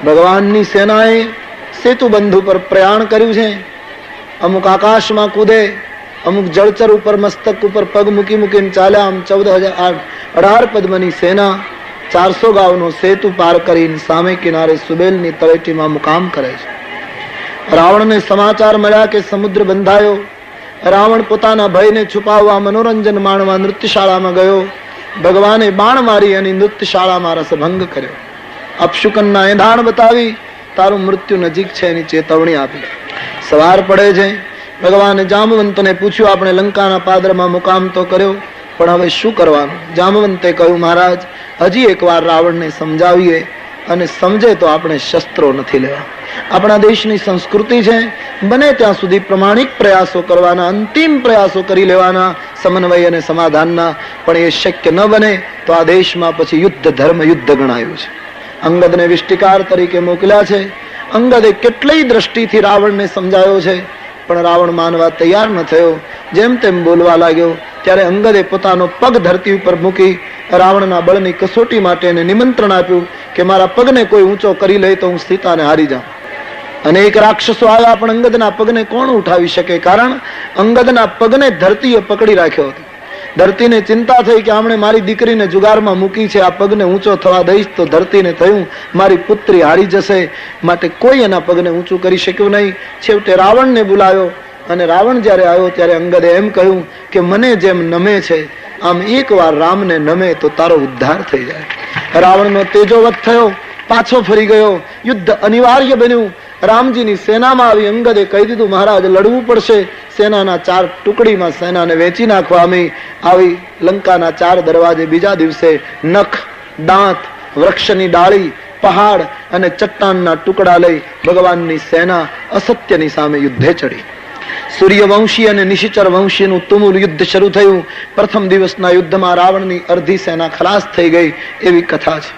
ભગવાનની સેનાએ સેતુ બંધ ઉપર પ્રયાણ કર્યું છે. અમુક આકાશમાં કૂદે, અમુક જળચર ઉપર મસ્તક ઉપર પગ મૂકી મૂકીને ચાલ્યા. આમ 14,018 પદ્મની સેના 400 ગાવનો સેતુ પાર કરીને સામે કિનારે સુબેલની તળેટીમાં મુકામ કરે છે. રાવણને સમાચાર મળ્યા કે સમુદ્ર બંધાયો. રાવણ પોતાના ભયને છુપાવવા મનોરંજન માણવા નૃત્યશાળામાં ગયો. ભગવાને બાણ મારી અને નૃત્યશાળામાં રસભંગ કર્યો. અપશુકનના એંધાણ બતાવી તારું મૃત્યુ નજીક છે એની ચેતવણી આપી. સવાર પડે છે. ભગવાને જામવંતને પૂછ્યું, આપણે લંકાના પાદરમાં મુકામ તો કર્યો, પણ હવે શું કરવાનું? જામવંતે કહ્યું, મહારાજ, હજી એકવાર રાવણને સમજાવીએ, અને સમજે તો આપણે શસ્ત્રો નથી લેવા. આપણા દેશની સંસ્કૃતિ છે, બને ત્યાં સુધી પ્રમાણિક પ્રયાસો કરવાના, અંતિમ પ્રયાસો કરી લેવાના સમન્વય અને સમાધાનના. પણ એ શક્ય ન બને તો આ દેશમાં પછી યુદ્ધ ધર્મ યુદ્ધ ગણાયું છે. અંગદને વિષ્ટિકાર તરીકે મોકલ્યા છે. અંગદે કેટલી દ્રષ્ટિથી રાવણને સમજાયો છે, પણ રાવણ માનવા તૈયાર ન થયો. જેમ તેમ બોલવા લાગ્યો. ત્યારે અંગદે પોતાનો પગ ધરતી ઉપર મૂકી રાવણના બળની કસોટી માટે એને નિમંત્રણ આપ્યું કે મારા પગને કોઈ ઊંચો કરી લે તો હું સીતાને હારી જાઉં. અનેક રાક્ષસો આવ્યા, પણ અંગદના પગને કોણ ઉઠાવી શકે? કારણ અંગદના પગને ધરતીએ પકડી રાખ્યો હતો. ધરતીને ચિંતા થઈ કે આમણે મારી દીકરીને જુગારમાં મૂકી છે, આ પગને ઊંચો થવા દઈશ તો ધરતીને થયું મારી પુત્રી હારી જશે, માટે કોઈ એના પગને ઊંચું કરી શક્યું નહીં. છેવટે રાવણને બોલાવ્યો, અને રાવણ જ્યારે આવ્યો ત્યારે અંગદે એમ કહ્યું કે મને જેમ નમે છે આમ એકવાર રામને નમે તો તારો ઉદ્ધાર થઈ જાય. રાવણનો તેજોવત થયો, પાછો ફરી ગયો. યુદ્ધ અનિવાર્ય બન્યું. રામજીની સેનામાં આવી અંગદે કહી દીધું, મહારાજ લડવું પડશે. સેનાના 4 ટુકડીમાં સેનાને વેચી નાખવામાં આવી. લંકાના 4 દરવાજે બીજા દિવસે નખ, દાંત, વૃક્ષની ડાળી, પહાડ અને ચટ્ટાનના ટુકડા લઈ ભગવાનની સેના અસત્યની સામે યુદ્ધે ચડી. સૂર્યવંશી અને નિશિચર વંશીનું તુમુલ યુદ્ધ શરૂ થયું. પ્રથમ દિવસના યુદ્ધમાં રાવણની અડધી સેના ખલાસ થઈ ગઈ એવી કથા છે.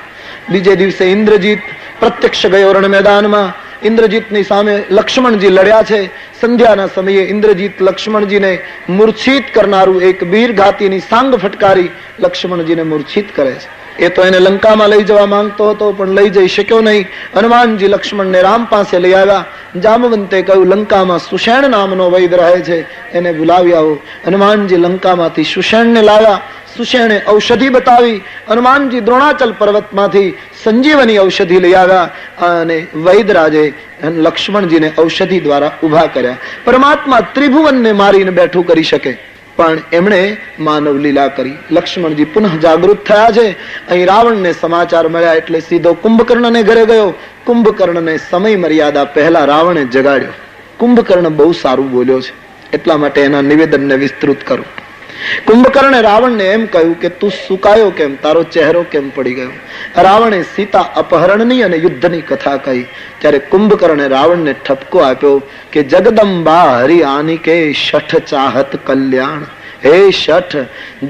બીજે દિવસે ઇન્દ્રજીત પ્રત્યક્ષ ગયો રણ મેદાનમાં. ઇન્દ્રજીતની સામે લક્ષ્મણજી લડ્યા છે. સંધ્યાના સમયે ઇન્દ્રજીત લક્ષ્મણજીને મૂર્છિત કરનારું એક વીરઘાતીની સાંગ ફટકારી લક્ષ્મણજીને મૂર્છિત કરે છે. એ તો એને લંકામાં લઈ જવા માંગતો હતો, પણ લઈ જઈ શક્યો નહીં. હનુમાનજી લક્ષ્મણને રામ પાસે લઈ આવ્યા. જામવંતે કહ્યું, લંકામાં સુષેણ નામનો વૈદ રહે છે, એને બોલાવી આવો. હનુમાનજી લંકામાંથી સુષેણને લાવ્યા. સુષેણે ઔષધિ બતાવી. હનુમાનજી દ્રોણાચલ પર્વતમાંથી સંજીવની ઔષધિ લઈ આવ્યા, અને વૈદરાજે લક્ષ્મણજીને ઔષધિ દ્વારા ઉભા કર્યા. પરમાત્મા ત્રિભુવનને મારીને બેઠું કરી શકે, પણ એમણે માનવ લીલા કરી. લક્ષ્મણજી પુનઃ જાગૃત થયા છે. અહીં રાવણને સમાચાર મળ્યા એટલે સીધો કુંભકર્ણને ઘરે ગયો. કુંભકર્ણને સમય મર્યાદા પહેલા રાવણે જગાડ્યો. કુંભકર્ણ બહુ સારું બોલ્યો છે, એટલા માટે એના નિવેદનને વિસ્તૃત કરું. કુંભકર્ણે રાવણને એમ કહ્યું કે તું સુકાયો કેમ, તારો ચહેરો કેમ પડી ગયો? રાવણે સીતા અપહરણની અને યુદ્ધની કથા કહી. ત્યારે કુંભકર્ણે રાવણને ઠપકો આપ્યો કે જગદંબા હરિ આનિકે શઠ ચાહત કલ્યાણ. હે શઠ,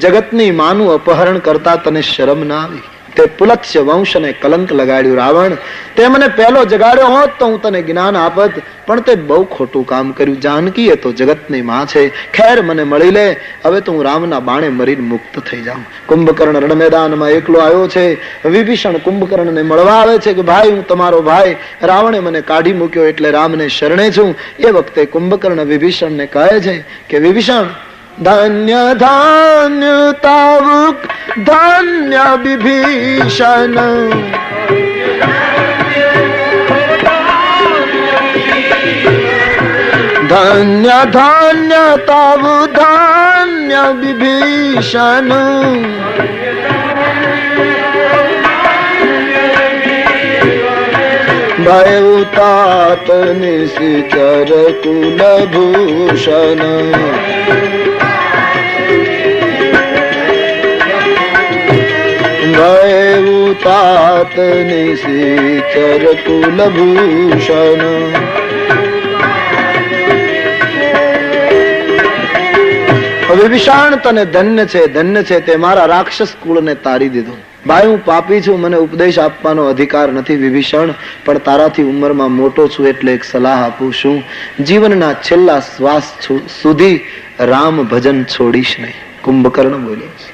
જગતની માનું અપહરણ કરતા તને શરમ ના આવી? તે પુલત્સ્ય વંશને કલંક લગાડ્યું. રાવણ, તે મને પહેલો જગાડ્યો હોત તો હું તને જ્ઞાન આપત, પણ તે બહુ ખોટું કામ કર્યું. જાનકી એ તો જગતની માં છે. ખેર, મને મળી લે, હવે તો હું રામના બાણે મરીને મુક્ત થઈ જાઉં. કુંભકર્ણ રણ મેદાનમાં એકલો આવ્યો છે. વિભીષણ કુંભકર્ણને મળવા આવે છે કે ભાઈ, હું તમારો ભાઈ, રાવણે મને કાઢી મૂક્યો એટલે રામને શરણે છું. એ વખતે કુંભકર્ણ વિભીષણને કહે છે કે વિભીષણ, ધન્ય ધન્ય તાવુક ધન્ય વિભીષણ, ધન્ય ધન્ય તાવુ ધન્ય વિભીષણ, ભય તાત નિશિચર કુલભૂષણ, ભય તાત નિશિચર કુલભૂષણ. વિભીષણ, તને ધન્ય છે, ધન્ય છે, તે મારા રાક્ષસ કુળને તારી દીધું. ભાઈ, હું પાપી છું, મને ઉપદેશ આપવાનો અધિકાર નથી વિભીષણ, પણ તારાથી ઉંમરમાં મોટો છું એટલે એક સલાહ આપું છું. જીવનના છેલ્લા શ્વાસ સુધી રામ ભજન છોડીશ નહીં. કુંભકર્ણ બોલ્યો છે.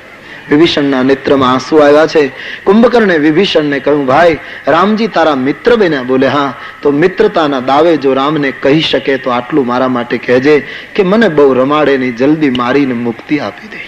વિભીષણના નેત્રમાં આંસુ આવ્યા છે. કુંભકર્ણે વિભીષણને કહ્યું, ભાઈ રામજી તારા મિત્ર બન્યા. બોલે હા. તો મિત્રતાના દાવે જો રામને કહી શકે તો આટલું મારા માટે કહેજે કે મને બહુ રમાડે નહીં, જલ્દી મારીને મુક્તિ આપી દે.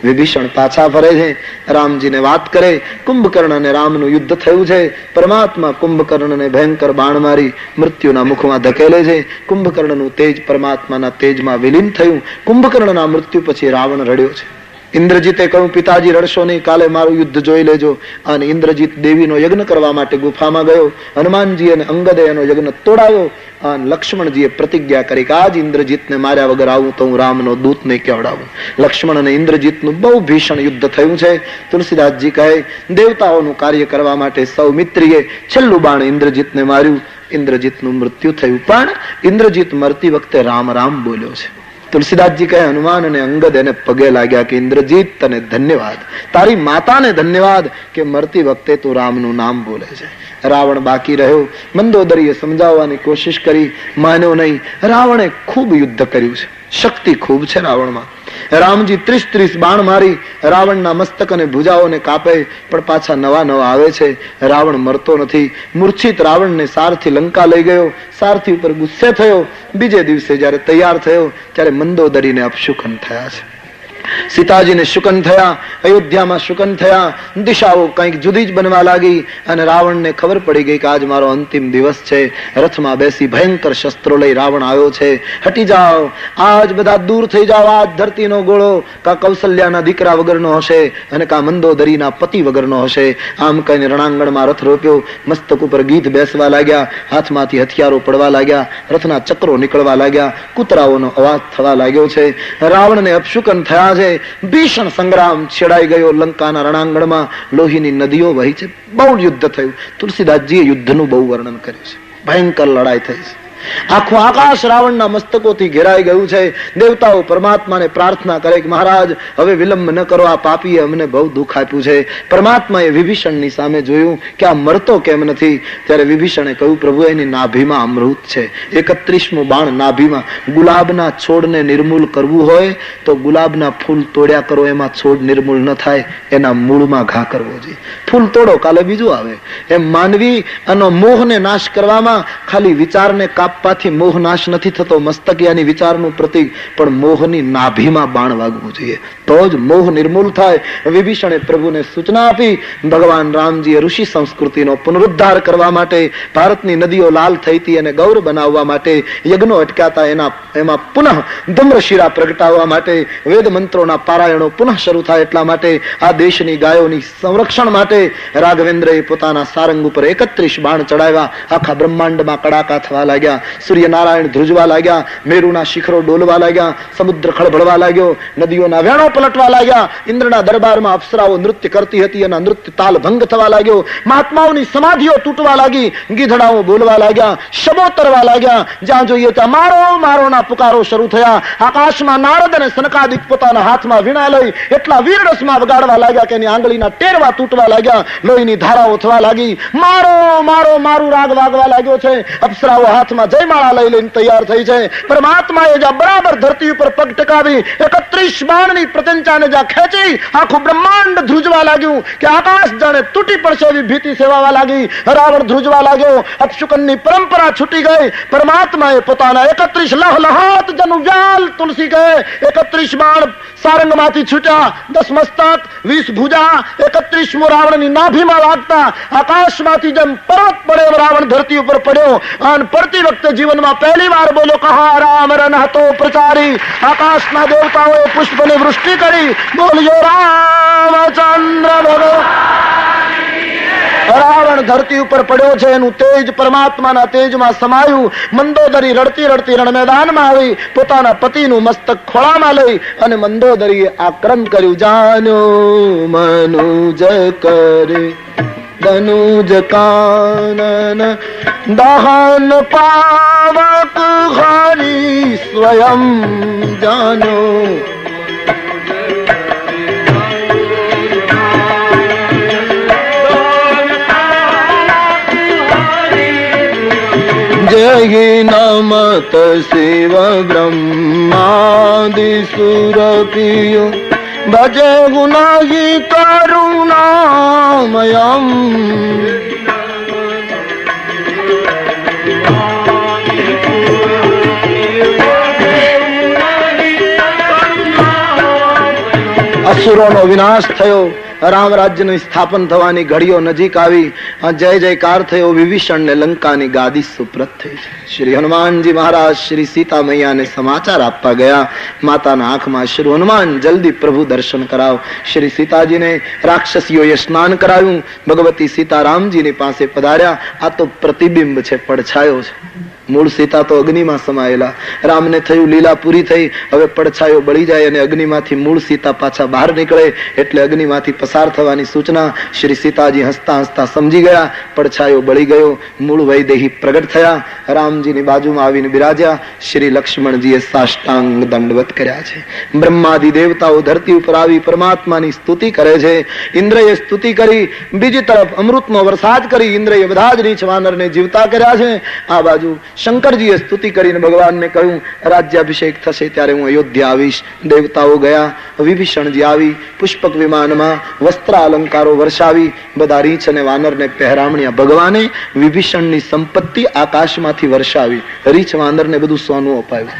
વિભીષણ પાછા ફરે છે, રામજીને વાત કરે. કુંભકર્ણ અને રામનું યુદ્ધ થયું છે. પરમાત્મા કુંભકર્ણને ભયંકર બાણ મારી મૃત્યુના મુખમાં ધકેલે છે. કુંભકર્ણનું તેજ પરમાત્માના તેજમાં વિલીન થયું. કુંભકર્ણના મૃત્યુ પછી રાવણ રડ્યો છે. ઇન્દ્રજીતે કહ્યું, પિતાજી રડશો નહીં, કાલે મારું યુદ્ધ જોઈ લેજો. અને ઇન્દ્રજીત દેવીનો યજ્ઞ કરવા માટે ગુફામાં ગયો. હનુમાનજી અને અંગદે એનો યજ્ઞ તોડાયો. અને લક્ષ્મણજીએ પ્રતિજ્ઞા કરી કે આજ ઇન્દ્રજીતને માર્યા વગર આવું તો હું રામનો દૂત નહીં કેવડાવું. લક્ષ્મણ અને ઇન્દ્રજીતનું બહુ ભીષણ યુદ્ધ થયું છે. તુલસીદાસજી કહે, દેવતાઓનું કાર્ય કરવા માટે સૌમિત્રીએ છેલ્લું બાણ ઇન્દ્રજીતને માર્યું. ઇન્દ્રજીતનું મૃત્યુ થયું. પણ ઇન્દ્રજીત મરતી વખતે રામ રામ બોલ્યો છે. તુલસીદાસજી કહે, હનુમાન અને અંગદ એને પગે લાગ્યા કે ઇન્દ્રજીત તને ધન્યવાદ, તારી માતાને ધન્યવાદ કે મરતી વખતે તું રામનું નામ બોલે છે. રાવણ બાકી રહ્યો. મંદોદરીએ સમજાવવાની કોશિશ કરી, માન્યો નહીં. રાવણે ખૂબ યુદ્ધ કર્યું છે, શક્તિ ખૂબ છે રાવણમાં. રામજી 30 બાણ મારી રાવણના મસ્તક અને ભુજાઓને કાપે, પણ પાછા નવા નવા આવે છે. રાવણ મરતો નથી. મૂર્છિત રાવણને સારથી લંકા લઈ ગયો. સારથી ઉપર ગુસ્સે થયો. બીજે દિવસે જયારે તૈયાર થયો ત્યારે મંદોદરીને અપશુકન થયા છે. સીતાજીને શુકન થયા. અયોધ્યામાં શુકન થયા. દિશાઓ કંઈક જુદી જ બનવા લાગી. અને રાવણને ખબર પડી ગઈ કે આજ મારો અંતિમ દિવસ છે. રથમાં બેસી ભયંકર શસ્ત્રો લઈ રાવણ આવ્યો છે. હટી જાઓ, આજ બધા દૂર થઈ જાઓ. આજ ધરતીનો ગોળો કા કૌશલ્યાના દીકરા વગરનો હશે અને કા મંદોદરીના પતિ વગરનો હશે. આમ કહીને રણાંગણમાં રથ રોક્યો. મસ્તક ઉપર ગીધ બેસવા લાગ્યા. હાથમાંથી હથિયારો પડવા લાગ્યા. રથના ચક્રો નીકળવા લાગ્યા. કૂતરાઓનો અવાજ થવા લાગ્યો છે. રાવણને અપશુકન થયા છે. ભીષણ સંગ્રામ છેડાઈ ગયો. લંકાના રણાંગણમાં લોહીની નદીઓ વહી છે. બહુ યુદ્ધ થયું. તુલસીદાસજીએ યુદ્ધનું બહુ વર્ણન કર્યું છે. ભયંકર લડાઈ થઈ છે. આખું આકાશ રાવણના મસ્તકોથી ઘેરાઈ ગયું છે. દેવતાઓ પરમાત્માને પ્રાર્થના કરે કે મહારાજ હવે વિલંબ ન કરો, આ પાપીએ અમને બહુ દુઃખ આપ્યું છે. પરમાત્માએ વિભીષણની સામે જોયું કે આ મરતો કેમ નથી. ત્યારે વિભીષણે કહ્યું, પ્રભુ એની નાભીમાં અમૃત છે. 31મું બાણ નાભીમાં. ગુલાબના છોડને નિર્મૂલ કરવું હોય તો ગુલાબના ફૂલ તોડ્યા કરો, એમાં છોડ નિર્મૂલ ન થાય. એના મૂળમાં ઘા કરવો જોઈએ. ફૂલ તોડો, કાલે બીજું આવે. એમ માનવી અને મોહને નાશ કરવામાં ખાલી વિચારને કાપવાથી મોહ નાશ નથી થતો. મસ્તકિયાની વિચારનું પ્રતીક, પણ મોહની નાભીમાં બાણ વાગવું જોઈએ તો જ મોહ નિર્મૂલ થાય. વિભીષણે પ્રભુને સૂચના આપી. ભગવાન રામજીએ ઋષિ સંસ્કૃતિનો પુનરુદ્ધાર કરવા માટે, ભારતની નદીઓ લાલ થઈ હતી અને ગૌર બનાવવા માટે, યજ્ઞો અટક્યાતા એમાં પુનઃ ધમ્રશિરા પ્રગટાવવા માટે, વેદ મંત્રોના પારાયણો પુનઃ શરૂ થાય એટલા માટે, આ દેશની ગાયોની સંરક્ષણ માટે રાઘવેન્દ્રએ પોતાના સારંગ ઉપર 31 બાણ ચડાવ્યા. આખા બ્રહ્માંડમાં કડાકા થવા લાગ્યા. સૂર્યનારાયણ ધ્રુજવા લાગ્યા. મેરુના શિખરો ડોલવા લાગ્યા. સમુદ્ર ખળભળવા લાગ્યો. નદીઓના વેણો પલટવા લાગ્યા. ઇન્દ્રના દરબારમાં અપ્સરાઓ નૃત્ય કરતી હતી અને નૃત્ય તાલ ભંગ થવા લાગ્યો. મહાત્માઓની સમાધિઓ તૂટવા લાગી. ગીધડાઓ બોલવા લાગ્યા. શબો તરવા લાગ્યા. જ્યાં જોઈએ ત્યાં મારો મારોના પુકારો શરૂ થયા. આકાશમાં નારદ અને સનકાદિક પોતાના હાથમાં વીણા લઈ એટલા વીરરસમાં વગાડવા લાગ્યા કે એની આંગળીના ટેરવા તૂટવા લાગ્યા. લોહીની ધારાઓ થવા લાગી. મારો મારો મારું રાગ વાગવા લાગ્યો છે. અપ્સરાઓ હાથમાં જયમાળા લઈ લઈને તૈયાર થઈ છે. પરમાત્માએ જ્યાં બરાબર ધરતી ઉપર પગ ટકાવી 31 બાણની પ્રત્યંચાને જ્યાં ખેંચી, આખું બ્રહ્માંડ ધ્રુજવા લાગ્યું કે આકાશ જાણે તૂટી પડશે એવી ભીતિ સેવાવા લાગી. રાવણ ધ્રુજવા લાગ્યો. અપશુકનની પરંપરા છૂટી ગઈ. પરમાત્માએ પોતાના 31 લહલહાત જનું વ્યાલ તુલસી કહે 31 બાણ સારંગમાંથી છૂટ્યા. 10 મસ્તક, 20 ભુજા, 31મો રાવણની નાભીમાં લાગતા આકાશમાંથી જેમ પર્વત પડે એમ રાવણ ધરતી ઉપર પડ્યો. અને પડતી વખતે જીવનમાં પહેલી વાર બોલો, કહા રામ રન હતો પ્રચારી. આકાશના દેવતાઓએ પુષ્પની વૃષ્ટિ કરી. બોલ્યો રામચંદ્ર ભગવાન. રાવણ ધરતી ઉપર પડ્યો છે. એનું તેજ પરમાત્માના તેજમાં સમાયું. મંદોદરી રડતી રડતી રણ મેદાનમાં આવી. પોતાના પતિનું મસ્તક ખોળામાં લઈ અને મંદોદરીએ આક્રમ કર્યું. જાન્યો મનુજ કરે ધનુજ કાનન દહન પાવક હરી સ્વયં જાનો. जहि नमत शिव ब्रह्मादि सुरपियो ભજે ગુનાહી કરુણામયમ અસુરોનો વિનાશ થયો, રામ રાજ્યનું સ્થાપન થવાની ઘડીઓ નજીક આવી, જય જયકાર થયો, વિભીષણ ને લંકાની ગાદી સુપ્રત થઈ. શ્રી હનુમાનજી મહારાજ શ્રી સીતા મૈયાને સમાચાર આપવા ગયા. માતાના આંખમાં શ્રી હનુમાન જલ્દી પ્રભુ દર્શન કરાવ. શ્રી સીતાજીને રાક્ષસીઓએ સ્નાન કરાવ્યું. ભગવતી સીતારામજીની પાસે પધાર્યા. આ તો પ્રતિબિંબ છે, પડછાયો છે. મૂળ સીતા તો અગ્નિમાં સમાયેલા. રામને થયું લીલા પૂરી થઈ, હવે પડછાયો બળી જાય અને અગ્નિમાંથી મૂળ સીતા પાછા બહાર નીકળે, એટલે અગ્નિમાંથી પસાર થવાની સૂચના શ્રી સીતાજી હસતા હસતા સમજી ગયા. પડછાયો બળી ગયો, મૂળ વૈદેહી પ્રગટ થયા, રામજીની બાજુમાં આવીને બિરાજ્યા. શ્રી લક્ષ્મણજીએ સાષ્ટાંગ દંડવત કર્યા છે. બ્રહ્માદિ દેવતાઓ ધરતી ઉપર આવી પરમાત્માની સ્તુતિ કરે છે. ઇન્દ્રએ સ્તુતિ કરી, બીજી તરફ અમૃતનો વરસાદ કરી ઇન્દ્રએ બધા જ નીચ વાનરને જીવતા કર્યા છે. આ બાજુ શંકરજીએ સ્તુતિ કરીને ભગવાનને કહ્યું, રાજ્યાભિષેક થશે ત્યારે હું અયોધ્યા આવીશ. દેવતાઓ ગયા, વિભીષણજી આવી પુષ્પક વિમાનમાં વસ્ત્ર અલંકારો વર્ષાવી બધા રીંછ અને વાનરને પહેરામણ્યા. ભગવાને વિભીષણની સંપત્તિ આકાશમાંથી વર્ષાવી. રીંછ વાનરને બધું સોનું અપાયું.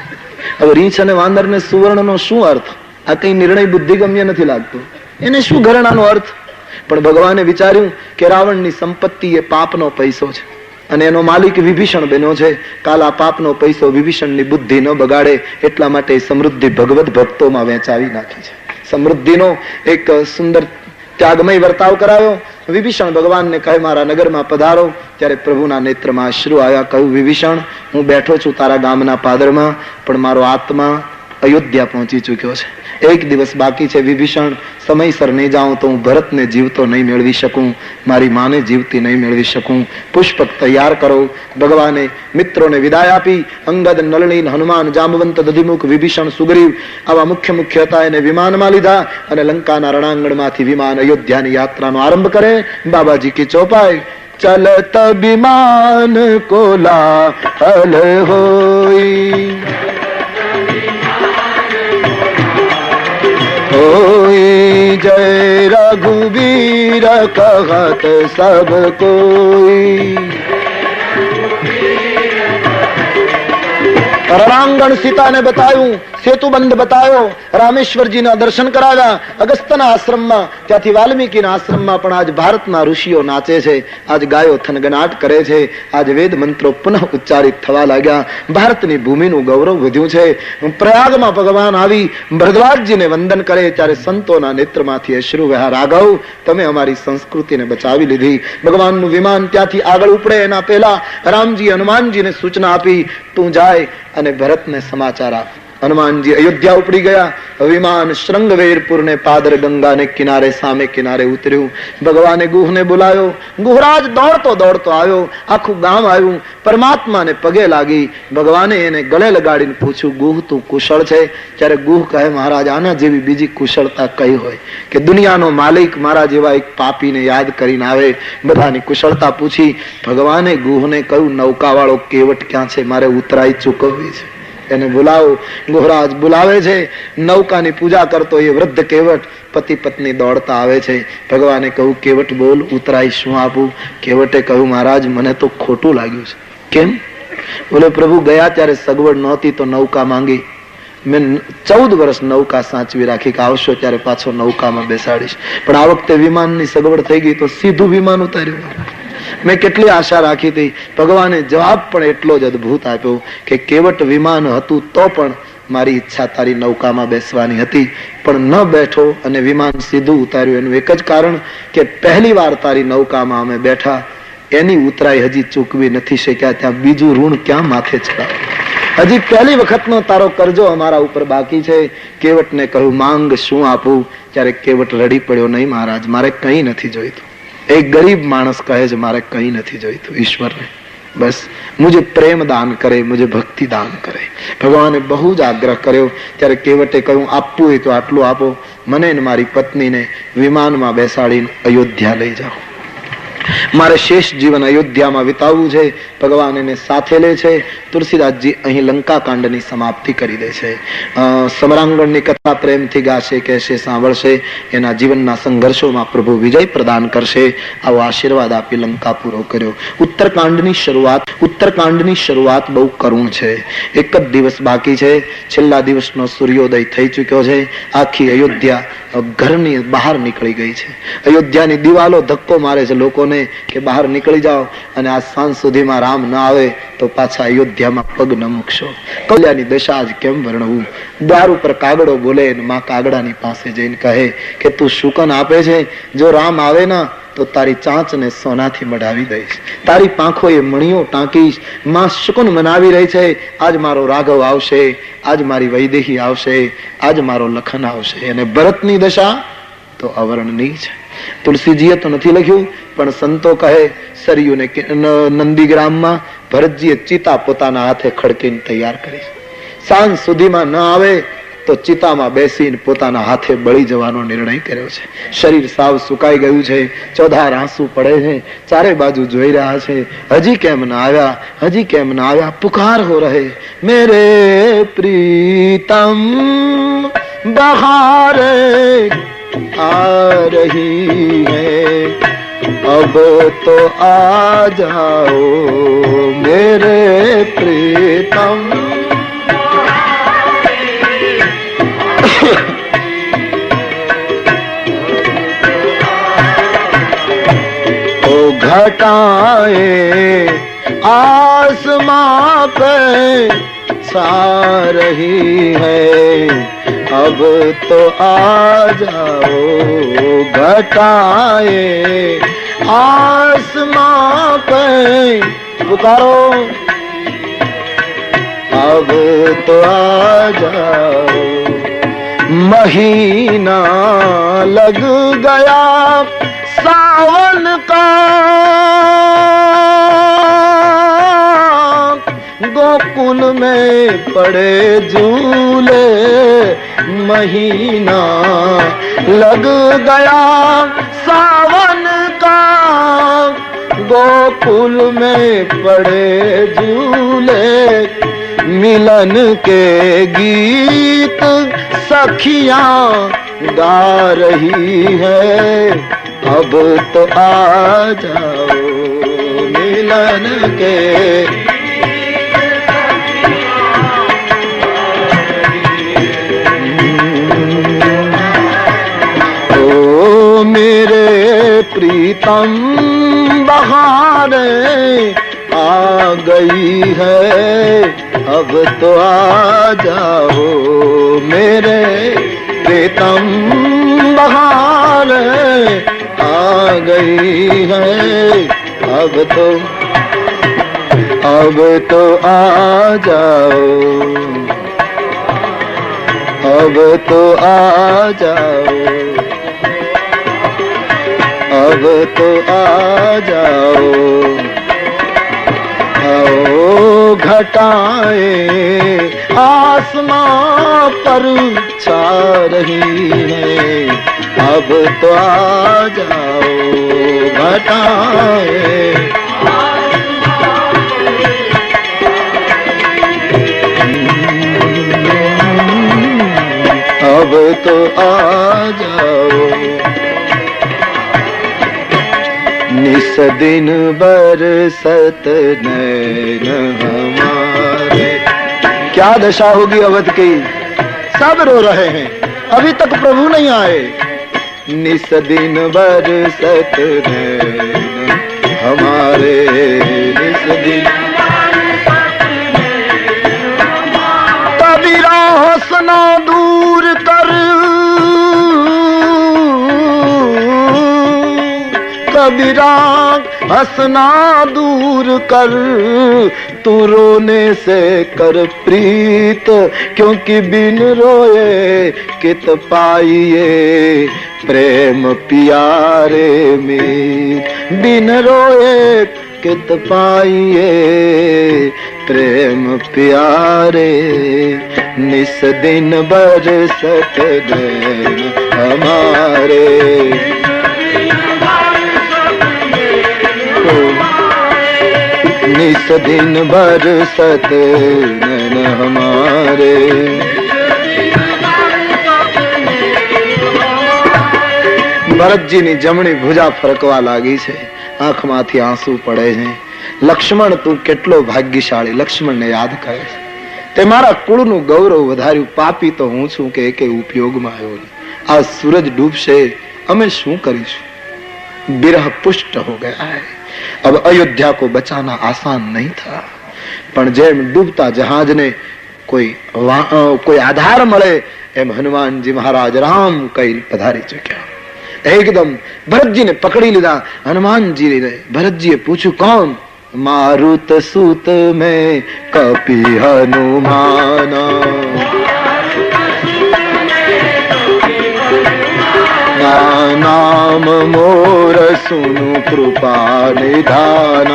હવે રીંછ અને વાનરને સુવર્ણનો શું અર્થ? આ કઈ નિર્ણય બુદ્ધિગમ્ય નથી લાગતો. એને શું ઘરેણાનો અર્થ? પણ ભગવાને વિચાર્યું કે રાવણની સંપત્તિ એ પાપનો પૈસો છે અને એનો માલિક વિભીષણ બન્યો છે. કાલ આ પાપનો પૈસો વિભીષણની બુદ્ધિ ન બગાડે એટલા માટે સમૃદ્ધિ ભગવત ભક્તોમાં વહેંચાવી નાખી છે. સમૃદ્ધિનો એક સુંદર ત્યાગમય વર્તાવ કરાયો. વિભીષણ ભગવાનને કહે, મારા નગરમાં પધારો. ત્યારે પ્રભુના નેત્રમાં અશ્રુ આવ્યા. કહ્યું, વિભીષણ, હું બેઠો છું તારા ગામના પાદરમાં, પણ મારો આત્મા અયોધ્યા પહોંચી ચૂક્યો છે. એક દિવસ બાકી છે. વિભીષણ, સમયસર નહીં જાઉં તો હું ભરતને જીવતો નહીં મેળવી શકું, મારી માને જીવતી નહીં મેળવી શકું. પુષ્પક તૈયાર કરો. ભગવાને મિત્રોને વિદાય આપી. અંગદ, નળની, હનુમાન, જામવંત, દધિમુખ, વિભીષણ, સુગ્રીવ આવા મુખ્ય હતા એને વિમાનમાં લીધા અને લંકાના રણાંગણમાંથી વિમાન અયોધ્યાની યાત્રાનો આરંભ કરે. બાબાજી કી ચોપાઈ. ચલત વિમાન કોલા હલ હોઈ, जय रघुवीर कहत सब कोई. રણાંગણ સીતાને બતાવ્યું, સેતુબંધ બતાવ્યો, રામેશ્વરજીના દર્શન કરાવ્યા, અગસ્ત્યના આશ્રમમાં, ત્યાંથી વાલ્મીકીના આશ્રમમાં પણ આજ ભારતના ઋષિઓ નાચે છે, આજ ગાયો થનગનાટ કરે છે, આજ વેદ મંત્રો પુનઃ ઉચ્ચારિત થવા લાગ્યા. ભારતની ભૂમિનું ગૌરવ વધ્યું છે. પ્રયાગમાં ભગવાન આવી ભરદ્વાજજીને વંદન કરે ત્યારે સંતોના નેત્રમાંથી અશ્રુ વહ્યા. રાઘવ, તમે અમારી સંસ્કૃતિને બચાવી લીધી. ભગવાનનું વિમાન ત્યાંથી આગળ ઉપડે એના પહેલા રામજી હનુમાનજીને સૂચના આપી, તું જાય અને ભરતને સમાચાર આપ. હનુમાનજી અયોધ્યા ઉપડી ગયા. વિમાન શ્રંગવેરપુરને પાદર ગંગાને કિનારે સામે કિનારે ઉતર્યું. ભગવાને ગુહને બોલાયો. ગુહરાજ દોડતો દોડતો આવ્યો. આખું ગામ આવ્યું. પરમાત્માને પગે લાગી. ભગવાને એને ગળે લગાડીને પૂછ્યું, ગુહ તું કુશળ છે? ત્યારે ગુહ કહે, મહારાજ, આના જેવી બીજી કુશળતા કઈ હોય કે દુનિયાનો માલિક મારા જેવા એક પાપીને યાદ કરીને આવે? બધાની કુશળતા પૂછી. ભગવાને ગુહને કહ્યું, નૌકાવાળો કેવટ ક્યાં છે? મારે ઉતરાઈ ચૂકવવી છે, એને બોલાવો. ગુહરાજ બોલાવે છે. નૌકાની પૂજા કરતો એ વૃદ્ધ કેવટ પતિ પત્ની દોડતા આવે છે. ભગવાને કહ્યું, કેવટ બોલ, ઉતરાઈ શું આપું? કેવટે કહ્યું, મહારાજ, મને તો ખોટું લાગ્યું છે. કેમ? બોલે, પ્રભુ ગયા ત્યારે સગવડ નહોતી તો નૌકા માંગી. મેં 14 વર્ષ નૌકા સાચવી રાખી કે આવશો ત્યારે પાછો નૌકામાં બેસાડીશ, પણ આ વખતે વિમાનની સગવડ થઈ ગઈ તો સીધું વિમાન ઉતાર્યું. મેં કેટલી આશા રાખી હતી. ભગવાને જવાબ પણ એટલો જ અદભુત આપ્યો કે કેવટ વિમાન હતું તો પણ મારી ઈચ્છા તારી નૌકામાં બેસવાની હતી, પણ ન બેઠો અને વિમાન સીધું ઉતાર્યું. એનું એક જ કારણ કે પહેલી વાર તારી નૌકામાં અમે બેઠા, એની ઉતરાઈ હજી ચૂકવી નથી શક્યા. ત્યાં બીજું ઋણ ક્યાં માથે ચડાવ? હજી પહેલી વખતનો તારો કરજો અમારા ઉપર બાકી છે. કેવટને કહ્યું, માંગ, શું આપું? ત્યારે કેવટ રડી પડ્યો, નહીં મહારાજ, મારે કંઈ નથી જોઈતું. એક ગરીબ માણસ કહે છે, મારે કંઈ નથી જોઈતું ઈશ્વરને, બસ મુझे પ્રેમ દાન કરે, મુझे ભક્તિ દાન કરે. ભગવાને બહુ જ આગ્રહ કર્યો. ત્યારે કેવટે કહ્યું, આપવું હોય તો આટલું આપો, મને ને મારી પત્નીને વિમાનમાં બેસાડીને અયોધ્યા લઈ જાઓ. મારે શેષ જીવન અયોધ્યામાં વિતાવવું છે. ભગવાન એને સાથે લે છે. તુલસીદાસજી અહીં લંકા કાંડની સમાપ્તિ કરી દે છે. સમરાંગણની કથા પ્રેમથી ગાશે, કહેશે, સાંભળશે. એના જીવનના સંઘર્ષોમાં પ્રભુ વિજય પ્રદાન કરશે. આવો આશીર્વાદ આપી લંકા પૂરો કર્યો. ઉત્તરકાંડની શરૂઆત બહુ કરુણ છે. એક જ દિવસ બાકી છે. છેલ્લા દિવસનો સૂર્યોદય થઈ ચુક્યો છે. આખી અયોધ્યા ઘરની બહાર નીકળી ગઈ છે. અયોધ્યાની દિવાલો ધક્કો મારે છે લોકોને કે બહાર નીકળી જાઓ, અને આ સાંજ સુધીમાં રામ ન આવે તો પાછા અયોધ્યામાં પગ ન મૂકશો. કલ્યાણની દશા આજ કેમ વર્ણવું. દ્વાર ઉપર કાગડો બોલે, માં કાગડાની પાસે જઈને કહે કે તું શુકન આપે છે, જો રામ આવે ના તો તારી ચાંચને સોનાથી મઢાવી દઈશ, તારી પાંખોએ મણીઓ ટાંકીશ. માં શુકન મનાવી રહી છે, આજ મારો રાઘવ આવશે, આજ મારી વૈદેહી આવશે, આજ મારો લખન આવશે. અને ભરતની દશા તો અવર્ણનીય છે. તુલસીજીએ તો નથી લખ્યું, પણ સંતો કહે સરયુને નંદીગ્રામમાં ભરતજીએ ચિતા પોતાના હાથે ખડકીને તૈયાર કરી. સાંજ સુધીમાં ન આવે તો ચિતામાં બેસીને પોતાના હાથે બળી જવાનો નિર્ણય કર્યો છે. શરીર સાવ સુકાઈ ગયું છે. ચોધાર આંસુ પડે છે. ચારે બાજુ જોઈ રહ્યા છે, હજી કેમ ના આવ્યા, હજી કેમ ના આવ્યા. પુકાર હો રહે મેરે પ્રીતમ બહારે आ रही है, अब तो आ जाओ मेरे प्रीतम. ओ घटाएं आसमां पे छा रही है, अब तो आ जाओ घटाएं आसमां पे पुकारो, अब तो आ जाओ. महीना लग गया सावन का, गोकुल में पड़े झूले. महीना लग गया सावन का, गोकुल में पड़े झूले. मिलन के गीत सखियां गा रही है, अब तो आ जाओ मिलन के. मेरे प्रीतम बहारें आ गई है, अब तो आ जाओ मेरे प्रीतम बहारें आ गई है, अब तो आ जाओ, अब तो आ जाओ, अब तो आ जाओ. आओ घटाएं आसमां पर छा रही है, अब तो आ जाओ घटाएं. अब तो आ जाओ. निस दिन बरसत नैन हमारे. क्या दशा होगी अवध की, सब रो रहे हैं, अभी तक प्रभु नहीं आए. निस दिन बरसत नैन हमारे, निस दिन कबीरा हंसना दूर कर, कबीरा हंसना दूर कर, तू रोने से कर प्रीत, क्योंकि बिन रोए कित पाइए प्रेम प्यारे मीत. बिन रोए कित पाइए प्रेम प्यारे, निस दिन बरसत नैन हमारे. निस दिन बरसत नैन हमारे। ભરતજીની જમણી ભુજા ફરકવા લાગી છે, આંખમાંથી આંસુ પડે છે. લક્ષ્મણ તું કેટલો ભાગ્યશાળી, લક્ષ્મણને યાદ કરે છે. તે મારા કુળનું ગૌરવ વધાર્યું, પાપી તો હું છું કે એકે ઉપયોગમાં આવ્યો નહીં. આ સૂરજ ડૂબશે, અમે શું કરીશું? बिरह पुष्ट हो गया है, अब अयोध्या को बचाना आसान नहीं था. પણ જેમ ડૂબતા જહાજને કોઈ આધાર મળે એમ હનુમાનજી મહારાજ રામ કઈ પધારી ચુક્યા. એકદમ ભરતજીને પકડી લીધા. હનુમાનજીને ભરતજીએ પૂછ્યું, કોણ? મારુત સૂત મેં કપી હનુમાન, નામ મોર સુनु કૃપા નિધાન.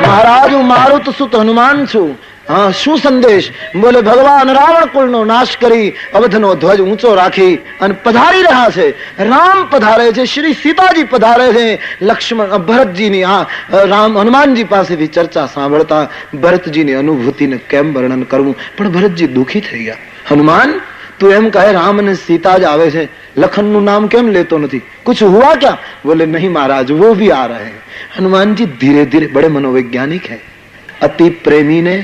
મહારાજ હું મારુત સુત હનુમાન છું. હા, શું સંદેશ? બોલે, ભગવાન રાવણ કુળનો નાશ કરી અવધનો ધ્વજ ઊંચો રાખી અને પધારી રહ્યા છે. રામ પધારે છે, શ્રી સીતાજી પધારે છે. લક્ષ્મણ ભરતજીની રામ હનુમાનજી પાસેથી ચર્ચા સાંભળતા ભરતજીની અનુભૂતિને કેમ વર્ણન કરવું, પણ ભરતજી દુઃખી થઈ ગયા. હનુમાન તું એમ કહે રામ અને સીતા જ આવે છે, લખનનું નામ કેમ લેતો નથી? कुछ हुआ क्या? बोले नहीं महाराज, वो भी आ रहे हैं. हनुमान जी धीरे धीरे, बड़े मनोवैज्ञानिक है. अति प्रेमी ने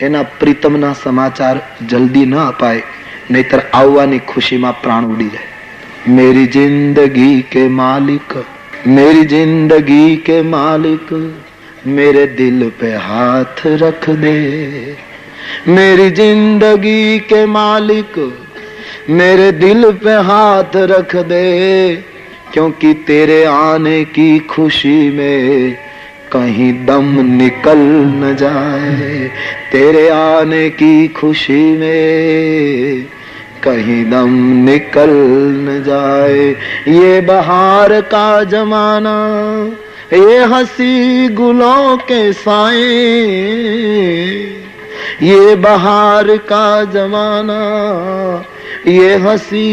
એના પ્રીતમના સમાચાર જલ્દી ન અપાય, નહીતર આવવાની ખુશીમાં પ્રાણ ઉડી જાય. મેરી જિંદગી કે માલિક, મેરી જિંદગી કે માલિક, मेरे दिल पे हाथ रख दे. मेरी जिंदगी के मालिक, मेरे दिल पे हाथ रख दे. क्योंकि तेरे आने की खुशी में कहीं दम निकल न जाए. तेरे आने की खुशी में कहीं दम निकल न जाए. ये बहार का जमाना, ये हंसी गुलों के साए. ये बहार का जमाना, ये हंसी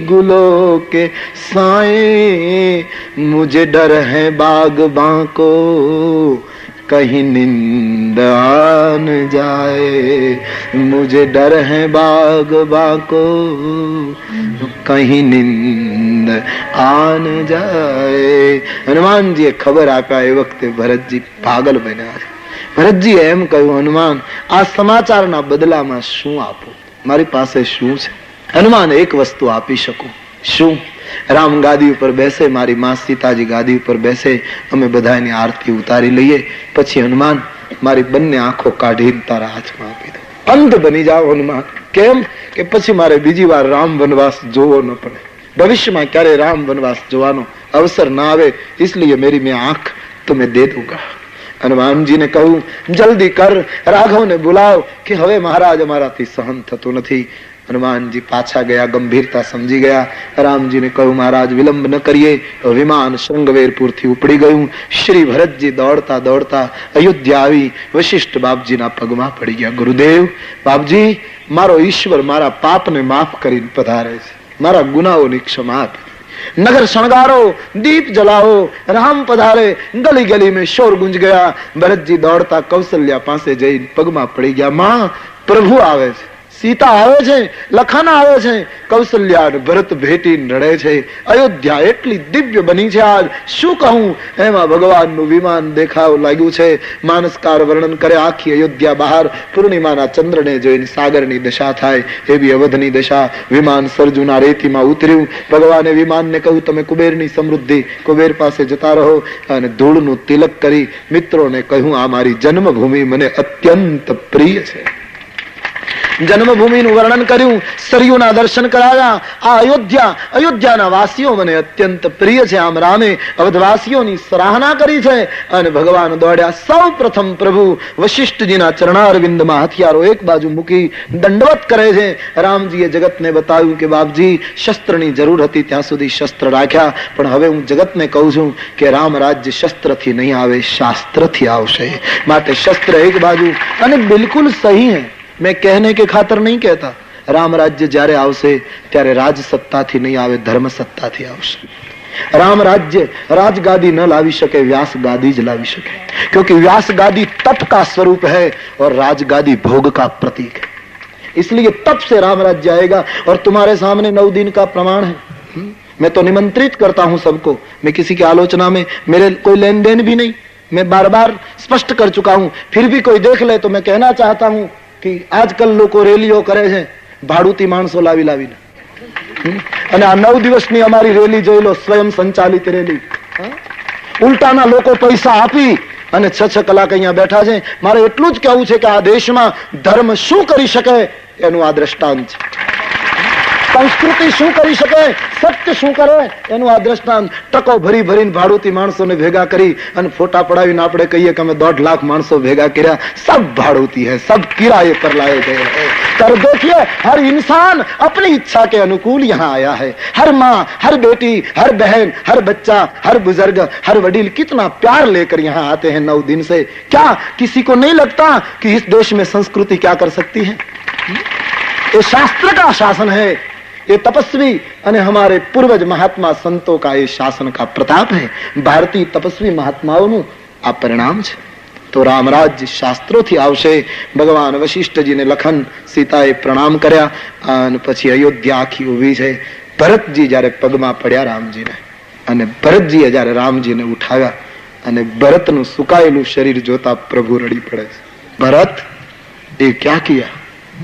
गुलों के साए. मुझे डर है बागबां को कहीं नींद आ न जाए. मुझे डर है बागबां को कहीं नींद आ न जाए. હનુમાનજીએ ખબર આપ્યા એ વખતે ભરતજી પાગલ બન્યા છે. ભરતજીએ એમ કહ્યું, હનુમાન આ સમાચારના બદલામાં શું આપું? મારી પાસે શું છે? હનુમાન એક વસ્તુ આપી શકું. શું? રામ ગાદી ઉપર બેસે, મારી માં સીતાજી ગાદી ઉપર બેસે, અમે બધા એની આરતી ઉતારી લઈએ. પછી હનુમાન મારી બંને આંખો કાઢીને તારા હાથમાં આપી દો. અંધ બની જાઓ હનુમાન. કેમ? કે પછી મારે બીજી વાર રામ વનવાસ જોવો ન પડે. ભવિષ્યમાં ક્યારે રામ વનવાસ જોવાનો અવસર ના આવે, इसलिए मेरी मैं आंख तुम्हें दे दूंगा. હનુમાનજીને કહું, જલ્દી કર, રાઘવને બોલાવ કે હવે મહારાજ અમારાથી સહન થતું નથી. હનુમાનજી પાછા ગયા, ગંભીરતા સમજી ગયા. રામજીને કહ્યું, મહારાજ વિલંબ ન કરીએ. વિમાન શૃંગવેરપુરથી ઉપડી ગયું. શ્રી ભરતજી દોડતા દોડતા અયોધ્યા આવી વશિષ્ઠ બાપજીના પગમાં પડી ગયા. ગુરુદેવ, બાપજી મારો ઈશ્વર મારા પાપને માફ કરીને પધારે છે, મારા ગુનાઓની ક્ષમા આપે. नगर शणगारो, दीप जलाओ, राम पधारे. गली गली में शोर गुंज गया. भरत जी दौड़ता कौशल्या પાસે જઈ પગમાં પડી ગયા. માં, પ્રભુ આવે છે, સીતા આવે છે, લખન આવે છે. કૌશલ્યા ભરત ભેટી રડે છે. અયોધ્યા એટલી દિવ્ય બની છે આજ, શું કહું? એમાં ભગવાનનું વિમાન દેખાવ લાગ્યું છે. માનસકાર વર્ણન કરે આખી અયોધ્યા બહાર પૂર્ણિમાના ચંદ્રને જોઈને સાગરની દશા થાય એવી અવધની દશા. વિમાન સરજુના રેતીમાં ઉતર્યું. ભગવાને વિમાનને કહ્યું, તમે કુબેરની સમૃદ્ધિ, કુબેર પાસે જતા રહો. અને ધૂળનું તિલક કરી મિત્રોને કહ્યું, આ મારી જન્મભૂમિ મને અત્યંત પ્રિય છે. જન્મભૂમિનું વર્ણન કર્યું, સરયુના દર્શન કરાવ્યા. આ અયોધ્યાના વાસીઓ મને અત્યંત પ્રિય છે. આમ રામે અવધવાસીઓની સરાહના કરી છે. અને ભગવાન દોડ્યા. સૌ પ્રથમ પ્રભુ વશિષ્ઠજીના ચરણારવિંદમાં હથિયારો એક બાજુ મૂકી દંડવત કરે છે. રામજીએ જગતને બતાવ્યું કે બાપજી, શસ્ત્રની જરૂર હતી ત્યાં સુધી શસ્ત્ર રાખ્યા, પણ હવે હું જગતને કહું છું કે રામ રાજ્ય શસ્ત્રથી નહીં આવે, શાસ્ત્રથી આવશે. માટે શસ્ત્ર એક બાજુ. અને બિલકુલ સહી હૈ, मैं कहने के खातर नहीं कहता. राम राज्य જ્યારે આવશે ત્યારે રાજ સત્તાથી નહીં આવે, ધર્મ સત્તાથી આવશે. राम राज्य राजगादी न लावी सके, व्यास गादी ज लावी सके, क्योंकि व्यास गादी तप का स्वरूप है और राजगादी भोग का प्रतीक है। इसलिए तप से राम राज्य आएगा। और तुम्हारे सामने 9 दिन का प्रमाण है। मैं तो निमंत्रित करता हूं सबको, मैं किसी की आलोचना में मेरे कोई लेन देन भी नहीं, मैं बार बार स्पष्ट कर चुका हूं। फिर भी कोई देख ले तो मैं कहना चाहता हूं कि आजकल लोग रेलियो करे है, भाड़ूती माणसो लावी लावीने, અને આ 9 દિવસની અમારી રેલી જોઈ લો, સ્વયં સંચાલિત રેલી। ઉલટાના લોકો પૈસા આપી અને 6 કલાક અહીંયા બેઠા છે। મારે એટલું જ કહેવું છે કે આ દેશમાં ધર્મ શું કરી શકે એનું આ દ્રષ્ટાંત છે, સંસ્કૃતિ શું કરી શકે, સત્ય શું કરે એનું આ દ્રષ્ટાંત। ટકો ભરી ભરીને ભાડુતી માણસોને ભેગા કરી અને ફોટા પડાવીને આપણે કહીએ કે અમે 1.5 લાખ માણસો ભેગા કર્યા, सब भाड़ूती है, सब किराए पर लाए गए हैं। कर देखिए, हर इंसान अपनी इच्छा के अनुकूल यहाँ आया है। हर माँ, हर बेटी, हर बहन, हर बच्चा, हर बुजुर्ग, हर वडील कितना प्यार लेकर यहाँ आते हैं 9 दिन से। क्या किसी को नहीं लगता कि इस देश में संस्कृति क्या कर सकती है? ये शास्त्र का शासन है, ये तपस्वी અને हमारे पूर्वज महात्मा संतों का ये शासन का प्रताप है। भारतीय तपस्वी महात्माओનું આ પરિણામ છે। તો રામરાજ્ય શાસ્ત્રોથી આવશે। ભગવાન વશિષ્ઠજીને લખન સીતાએ પ્રણામ કર્યા અને પછી અયોધ્યા આખી ઉભી છે। ભરતજી જયારે પગમાં પડ્યા રામજીને, અને ભરતજીએ જયારે રામજીને ઉઠાવ્યા અને ભરતનું સુકાયેલું શરીર જોતા પ્રભુ રડી પડે છે। ભરત એ ક્યાં કિયા,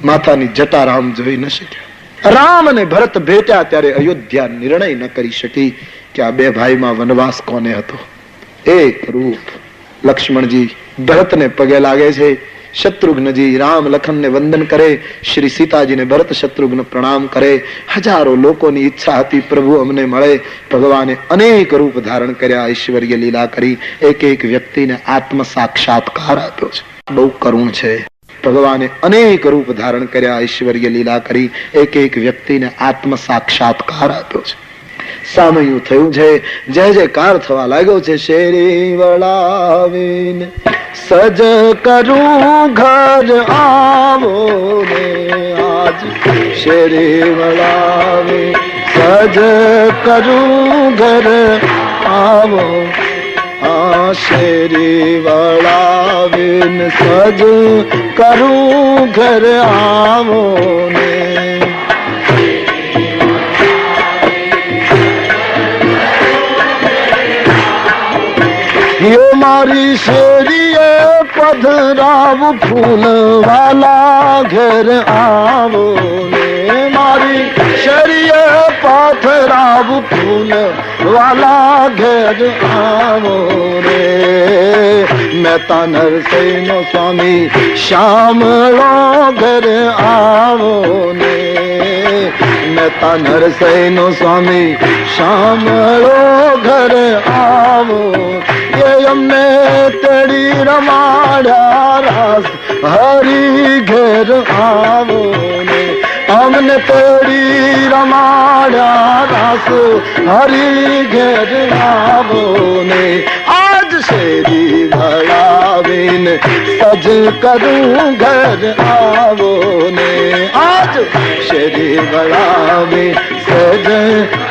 માથાની જટા રામ જોઈ ન શક્યા। રામ અને ભરત ભેટ્યા ત્યારે અયોધ્યા નિર્ણય ન કરી શકી કે આ બે ભાઈમાં વનવાસ કોને હતો। એક રૂપ લક્ષ્મણજી ભરતને પગે લાગે છે, શત્રુઘ્નજી રામ લખનને વંદન કરે, શ્રી સીતાજીને ભરત શત્રુઘ્ન પ્રણામ કરે। હજારો લોકોની ઈચ્છા હતી પ્રભુ અમને મળે। ભગવાને અનેક રૂપ ધારણ કર્યા, ઐશ્વર્ય લીલા કરી, એક એક વ્યક્તિને આત્મ સાક્ષાત્કાર આપ્યો છે। બહુ કરુણ છે। ભગવાને અનેક રૂપ ધારણ કર્યા, ઐશ્વર્ય લીલા કરી, એક એક વ્યક્તિને આત્મ સાક્ષાત્કાર આપ્યો છે। સામયું થયું છે, જય જયકાર થવા લાગ્યો છે। શેરી વળાવીને સજ કરું ઘર આવો રે આજ, શેરી વળાવી સજ કરું ઘર આવો, શેરી વળાવીને સજ કરું ઘર આવો ને। ये मारी शेरिए पधराव फूल वाला घर आवो ने, मारी शेरिए पधराव फूल वाला घर आवो रे। मेहता नरसिंह स्वामी श्यामलो घर आवो ने, मेहता नरसिंह स्वामी श्यामलो घर आवो। ये हमने तेरी रमाड़ा रास हरी घर आवो ने, हमने तेरी रमाड़ा रास हरी घर आवो ने। आज शेरी भड़ावीन सज करूं घर आवो ने, आज शेरी भड़ावीन सज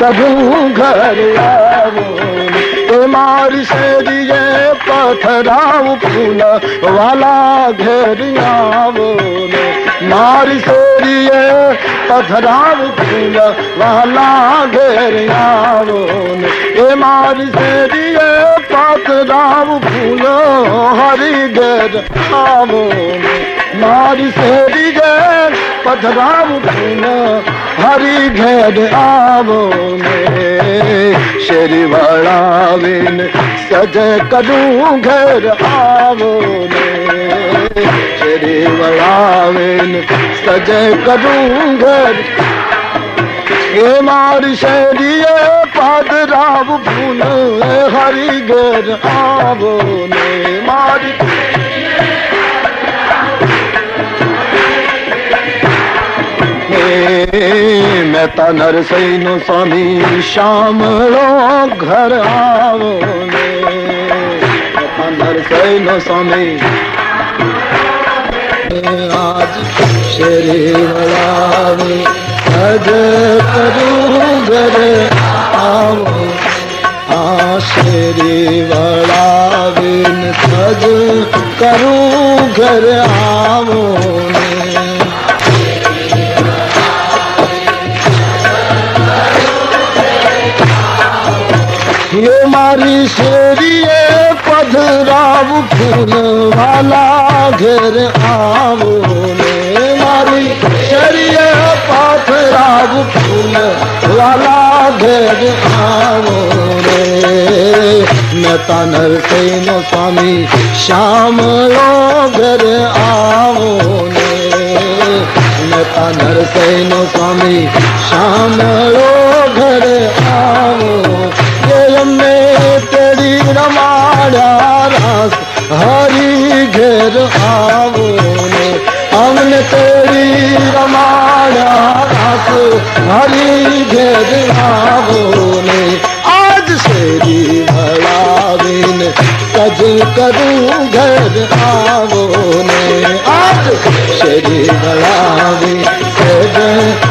करूं घर आवो ने। मारी शेरिए पथराव फूल वाला घर आवो ने, मारी शेरिए पथराव फूल वाला घर आवो ने। ए मारी शेरिए पथराव फूल हरी घर आवो ने, मारी शेरिए पथराव फूल हरी घर आवो ने। शेरी वड़ावीन सज करूं घर आवो ने, शेरी वड़ावीन सज करूं घर। ये मारी शेरिए पधराव फूल हरी घर आवो ने, मारी मेहता नरसिंह स्वामी श्यामलो घर आवो ने, मेहता नरसिंह स्वामी आज शेरी वड़ावी सज करूं घर आवो। शेरी वड़ाविन सज करूं घर आवो ने। ये मारी शेरिए पधराव फूल वाला घर आवो ने। मारी शेरिए पधराव फूल वाला घर आवो ने। मेहता नरसिंह स्वामी श्याम लो घर आवो ने। मेहता नरसिंह स्वामी श्याम लो घर आवो। में तेरी रमाड़ा रास हरी घेर आवो ने। हमने तेरी रमाड़ा रास हरी घेर आवो ने। आज शेरी भड़ाविन सज करूं घर आवो ने। आज शेरी भड़ाविन सज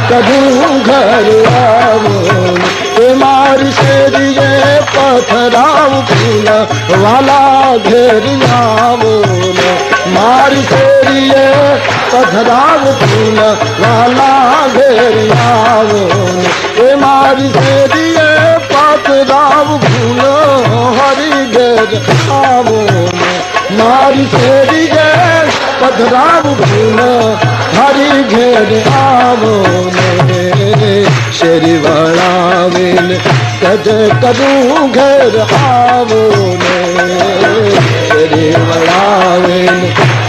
करूं घर आवो ने। मारी शेरिए पथराव फूल वाला घेर आवो ने। मारी शेरिए पथराव फूल वाला घेर आवो ने। मारी शेरिए पथराव फूल हरी घेर आवो ने। मारी शेरिए पथराव फूल हरी घेर आवो ने। शेरी वड़ाविन सज करूं घर आवो ने। शेरी वड़ाविन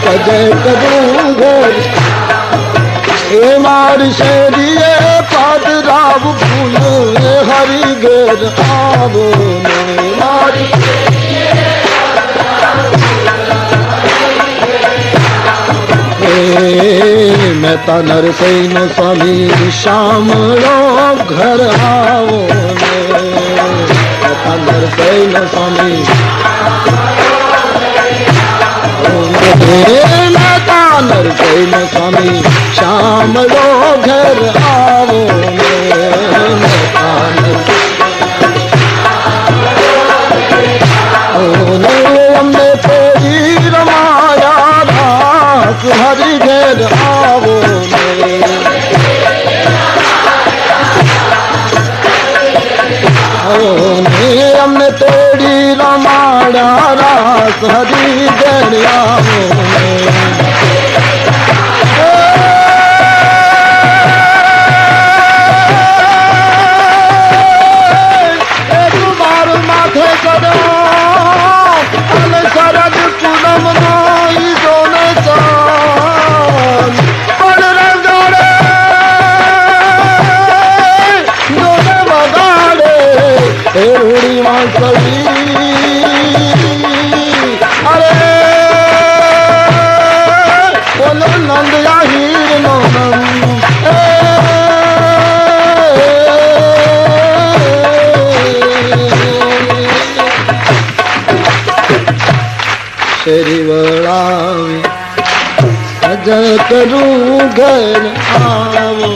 सज करूं घर। ए मारी शेरिए पधराव फूल हरी घेर आवो ने। मारी मेहता नरसिंह स्वामी श्याम लो घर आवो ने। मेहता नरसिंह स्वामी मेहता नरसिंह स्वामी श्याम लो घर आवो ने। हमने तेरी रमाया रास हरी घेर आवो ने। हमने तेरी रमाड़ा रास हरी घेर आवो ने। माथे करो शरद पूनम नोई दोने चांद पर रंगड़े दोने बगाड़े उड़ी वांसली। अरे बोलो नंद या हीर नोनम। शेरी वड़ाविन सज करूं घर आवो।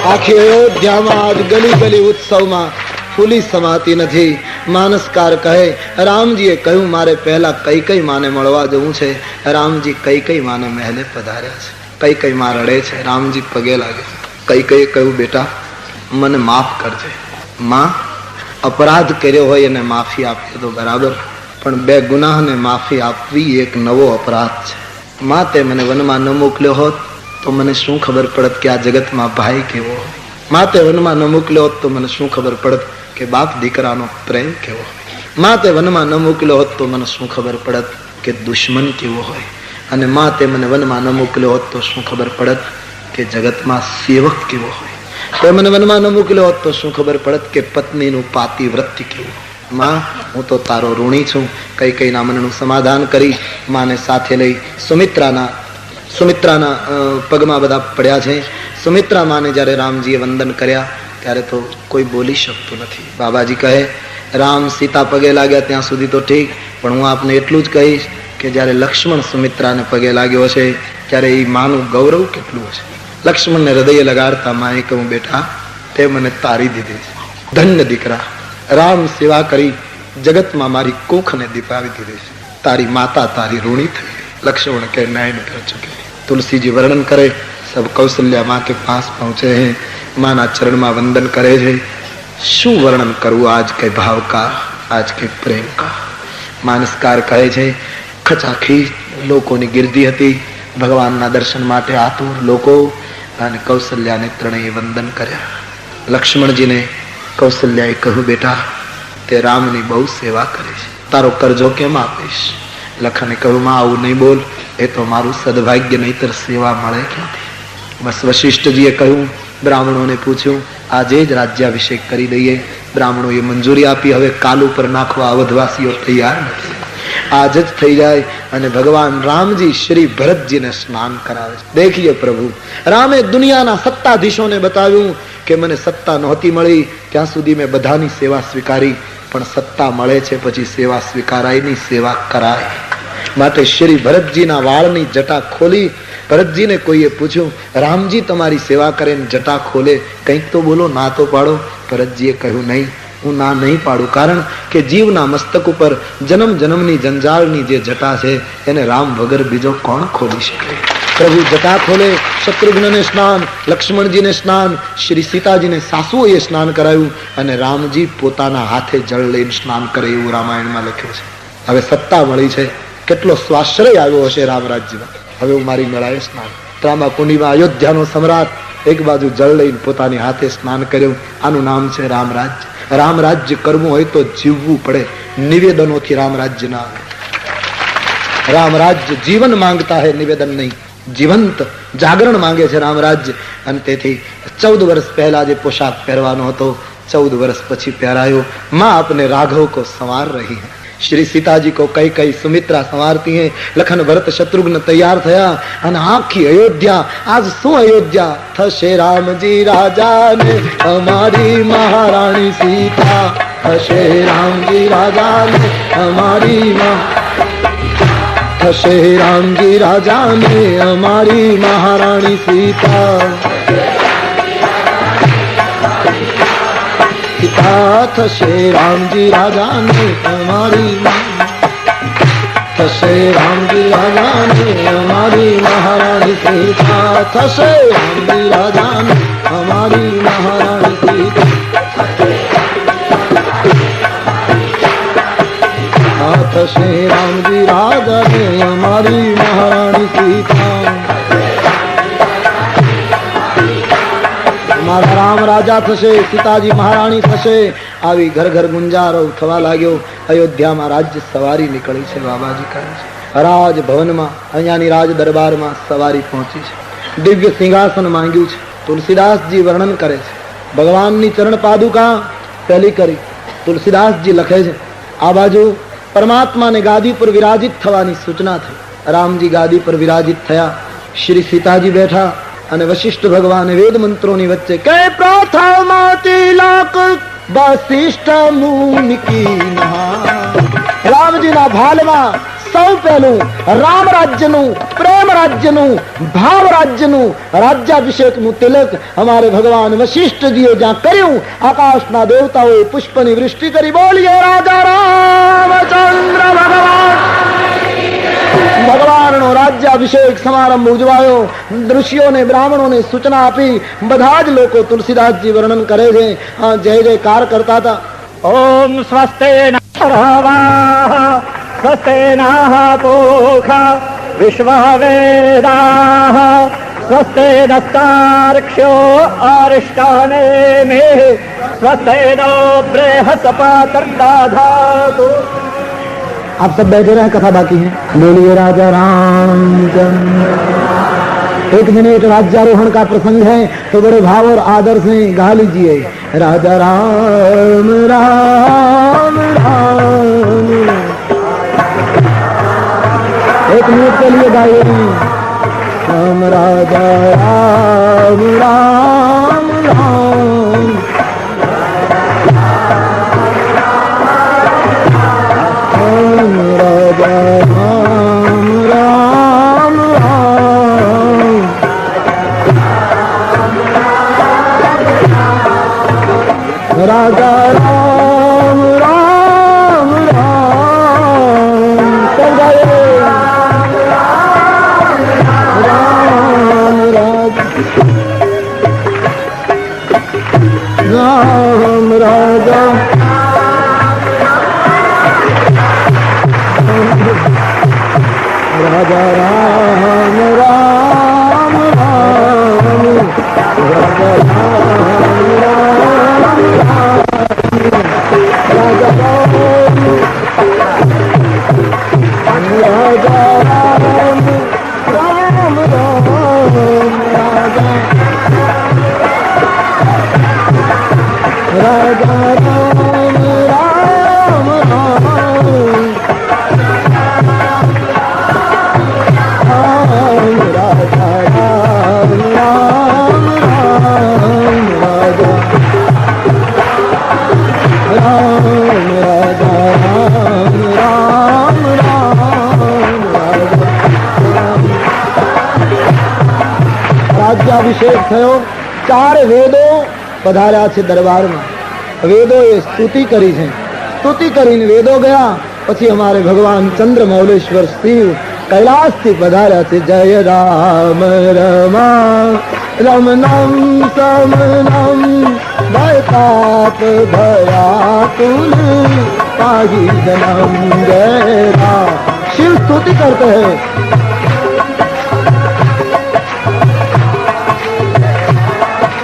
आखी अयोध्या में आज गली गली उत्सव में फूली समाती नहीं। मानसकार कहे रामजीए कहूं मारे पहला कई कई माने मळवा जवुं छे। रामजी कई कई माने महले पधार्या छे। कई कई मां रड़े छे। रामजी पगे लागे। कई कई कहूं बेटा મને માફ કરજે। માં અપરાધ કર્યો હોય એને માફી આપે તો બરાબર, પણ બે ગુનાહને માફી આપવી એક નવો અપરાધ છે। માં તે મને વનમાં ન મોકલ્યો હોત તો મને શું ખબર પડત કે આ જગતમાં ભાઈ કેવો હોય। માં તે વનમાં ન મોકલ્યો હોત તો મને શું ખબર પડત કે બાપ દીકરાનો પ્રેમ કેવો હોય। માં તે વનમાં ન મોકલ્યો હોત તો મને શું ખબર પડત કે દુશ્મન કેવો હોય। અને માં તે મને વનમાં ન મોકલ્યો હોત તો શું ખબર પડત કે જગતમાં સેવક કેવો હોય। तो मैंने वनमा न मोकल्यो होत तो शू खबर पड़त के पत्नी नु पातिव्रत्य केवुं। मां हूँ तो तारो ऋणी छूं। कई कई ना मननु समाधान करी मां ने साथे लई सुमित्राना पगमा बधा पड्या छे। सुमित्रा मां ने ज्यारे रामजीए वंदन कर्या त्यारे तो कोई बोली शकतो नथी। बाबाजी कहे राम सीता पगे लाग्या त्यां सुधी तो ठीक, पण हूँ आपने एटलुं ज कहीश के ज्यारे लक्ष्मण सुमित्रा ने पगे लाग्यो छे त्यारे ई मानु गौरव केटलुं छे। લક્ષ્મણને હૃદય લગાડતા માએ કહ્યું, બેટા તે મને તારી દીધી છે, ધન્ય દીકરા, રામ સેવા કરી જગતમાં મારી કોખને દીપાવી દીધી છે, તારી માતા તારી ઋણી થઈ ગઈ. लक्ष्मण के न्याय में कर चुके. तुलसी जी वर्णन करे, सब कौशल्या माँ के पास पहुंचे हैं, माँ ना चरण में वंदन करे है. शू वर्णन करूं आज के भाव का, आज के प्रेम का. मानसकार કહે છે, ખચાખી લોકોની ગીર્દી હતી, ભગવાનના દર્શન માટે આતુર લોકો, અને કૌશલ્યાને ત્રણેય વંદન કર્યા. લક્ષ્મણજીને કૌશલ્યાએ કહ્યું, બેટા તે રામની બહુ સેવા કરે છે, તારો કરજો કેમ આપીશ? લખને કહ્યું, માં આવું નહીં બોલ, એ તો મારું સદભાગ્ય, નહીતર સેવા મળે ક્યાંથી? બસ વશિષ્ઠજીએ કહ્યું, બ્રાહ્મણોને પૂછ્યું, આજે જ રાજ્યાભિષેક કરી દઈએ. બ્રાહ્મણોએ મંજૂરી આપી. હવે કાલ ઉપર નાખવા અવધવાસીઓ તૈયાર નથી, આજ જ થઈ જાય. અને ભગવાન રામજી શ્રી ભરતજીને સ્નાન કરાવે છે. દેખીએ પ્રભુ રામે દુનિયાના સત્તાધીશોને બતાવ્યું કે મને સત્તા નહોતી મળી ત્યાં સુધી મેં બધાની સેવા સ્વીકારી, પણ સત્તા મળે છે પછી સેવા સ્વીકારાય નહીં, સેવા કરાય. માટે શ્રી ભરતજીના વાળની જટા ખોલી. ભરતજીને કોઈએ પૂછ્યું, રામજી તમારી સેવા કરે ને જટા ખોલે, કંઈક તો બોલો, ના તો પાડો. ભરતજીએ કહ્યું, નહીં, હું ના નહીં પાડું, કારણ કે જીવના મસ્તક ઉપર જન્મ જન્મની જંજાળની જે જટા છે એને રામ વગર બીજો કોણ ખોલી શકે? પ્રભુ જટા ખોલે. શત્રુઘ્નને સ્નાન, લક્ષ્મણજીને સ્નાન, શ્રી સીતાજીને સાસુઓએ સ્નાન કરાયું, અને રામજી પોતાના હાથે જળ લઈને સ્નાન કરે, એવું રામાયણમાં લખ્યું છે. હવે સત્તા મળી છે, કેટલો સ્વાશ્રય આવ્યો હશે રામ રાજ્યમાં. હવે હું મારી મેળાએ સ્નાન. ત્રાંબાકુંડીમાં અયોધ્યાનો સમ્રાટ એક બાજુ જળ લઈને પોતાની હાથે સ્નાન કર્યું. આનું નામ છે રામ રાજ્ય. રામ રાજ્ય કરવું હોય તો જીવવું પડે, નિવેદનોથી રામ રાજ્ય ના આવે. રામ રાજ્ય જીવન માંગતા હૈ, નિવેદન નહીં. જીવંત જાગરણ માંગે છે રામ રાજ્ય. અને તેથી 14 વર્ષ પહેલા જે પોશાક પહેરવાનો હતો 14 વર્ષ પછી પહેરાયો. माँ अपने राघव को संवार रही है. श्री सीता जी को कई कई सुमित्रा संवारती हैं. लखन भरत शत्रुघ्न तैयार થયા અને આખી અયોધ્યા. આજ શું અયોધ્યા થશે? રામજી રાજા ને અમારી મહારાણી સીતા થશે. રામજી રાજા ને અમારી થશે. રામજી રાજા ને અમારી મહારાણી સીતા થશે. રામજી રાજા ને અમારી થશે. રામજી રાજા ને અમારી મહારાણી સીતા થશે. રામજી રાજા ને અમારી મહારાણી સીતા થશે. રામજી રાજા ને અમારી મહારાણી સીતા. મારા રામ રાજા થશે, સીતાજી મહારાણી થશે. આવી ઘર ઘર ગુંજારો થવા લાગ્યો. અયોધ્યામાં રાજ્ય સવારી નીકળી છે. બાબાજી કહે છે રાજ ભવનમાં, અહીંયાની રાજ દરબારમાં સવારી પહોંચી છે. દિવ્ય સિંહાસન માંગ્યું છે. તુલસીદાસજી વર્ણન કરે છે, ભગવાનની ચરણ પાદુકા પહેલી કરી. તુલસીદાસજી લખે છે, આ બાજુ પરમાત્માને ગાદી પર વિરાજિત થવાની સૂચના થઈ. રામજી ગાદી પર વિરાજિત થયા, શ્રી સીતાજી બેઠા, અને વશિષ્ઠ ભગવાને વેદ મંત્રોની વચ્ચે કે પ્રથમતી લાક વશિષ્ઠ મુનિ કી નહા. રામજીના ભાલમાં સૌ પહેલું રામ રાજ્યનું, પ્રેમ રાજ્યનું, ભાવ રાજ્યનું, રાજ્યાભિષેકનું તિલક અમારે ભગવાન વશિષ્ઠજીએ જ્યાં કર્યું, આકાશના દેવતાઓએ પુષ્પની વૃષ્ટિ કરી. બોલીએ રાજા રામચંદ્ર ભગવાન. ભગવાનનો રાજ્યાભિષેક સમારંભ ઉજવાયો. ઋષિઓને બ્રાહ્મણોને સૂચના આપી. બધા જ લોકો તુલસીદાસજી વર્ણન કરે છે, જય જયકાર કરતા હતા. ઓમ સ્વસ્તે સ્વસ્તે પૂષા વિશ્વવેદાઃ સ્વસ્તે નસ્તાર્ક્ષ્યો અરિષ્ટાને મે સ્વસ્તે નો બૃહસ્પતિર્દધાતુ. आप सब बैठे रहे, कथा बाकी है. बोलिए राजा रामचंद्र. एक मिनट राज्यारोहण का प्रसंग है तो बड़े भाव और आदर से गा लीजिए. राजा राम राम राम. एक मिनट के लिए गाइए. राम राजा राम राम राम. राजा राम राम राम. राजा राम राम राम चल गए राम राजा राम राजा राजा राम राम राम राजा राम राम राजा राम राजा राम राम राम राजा राजा राम राम राम राजा राम राम राम राजा राम राजा राम राम राम राजा राज्याभिषेक થયો ચાર વેદો પધાર્યા છે દરબારમાં વેદો એ સ્તુતિ કરી છે સ્તુતિ કરીને વેદો ગયા પછી અમારે ભગવાન ચંદ્રમૌલેશ્વર શિવ कैलाशથી પધાર્યા છે જય રામ रमा रमनम समनम भयताप भयाकुल पाहि जनम जय राम शिव स्तुति करते हैं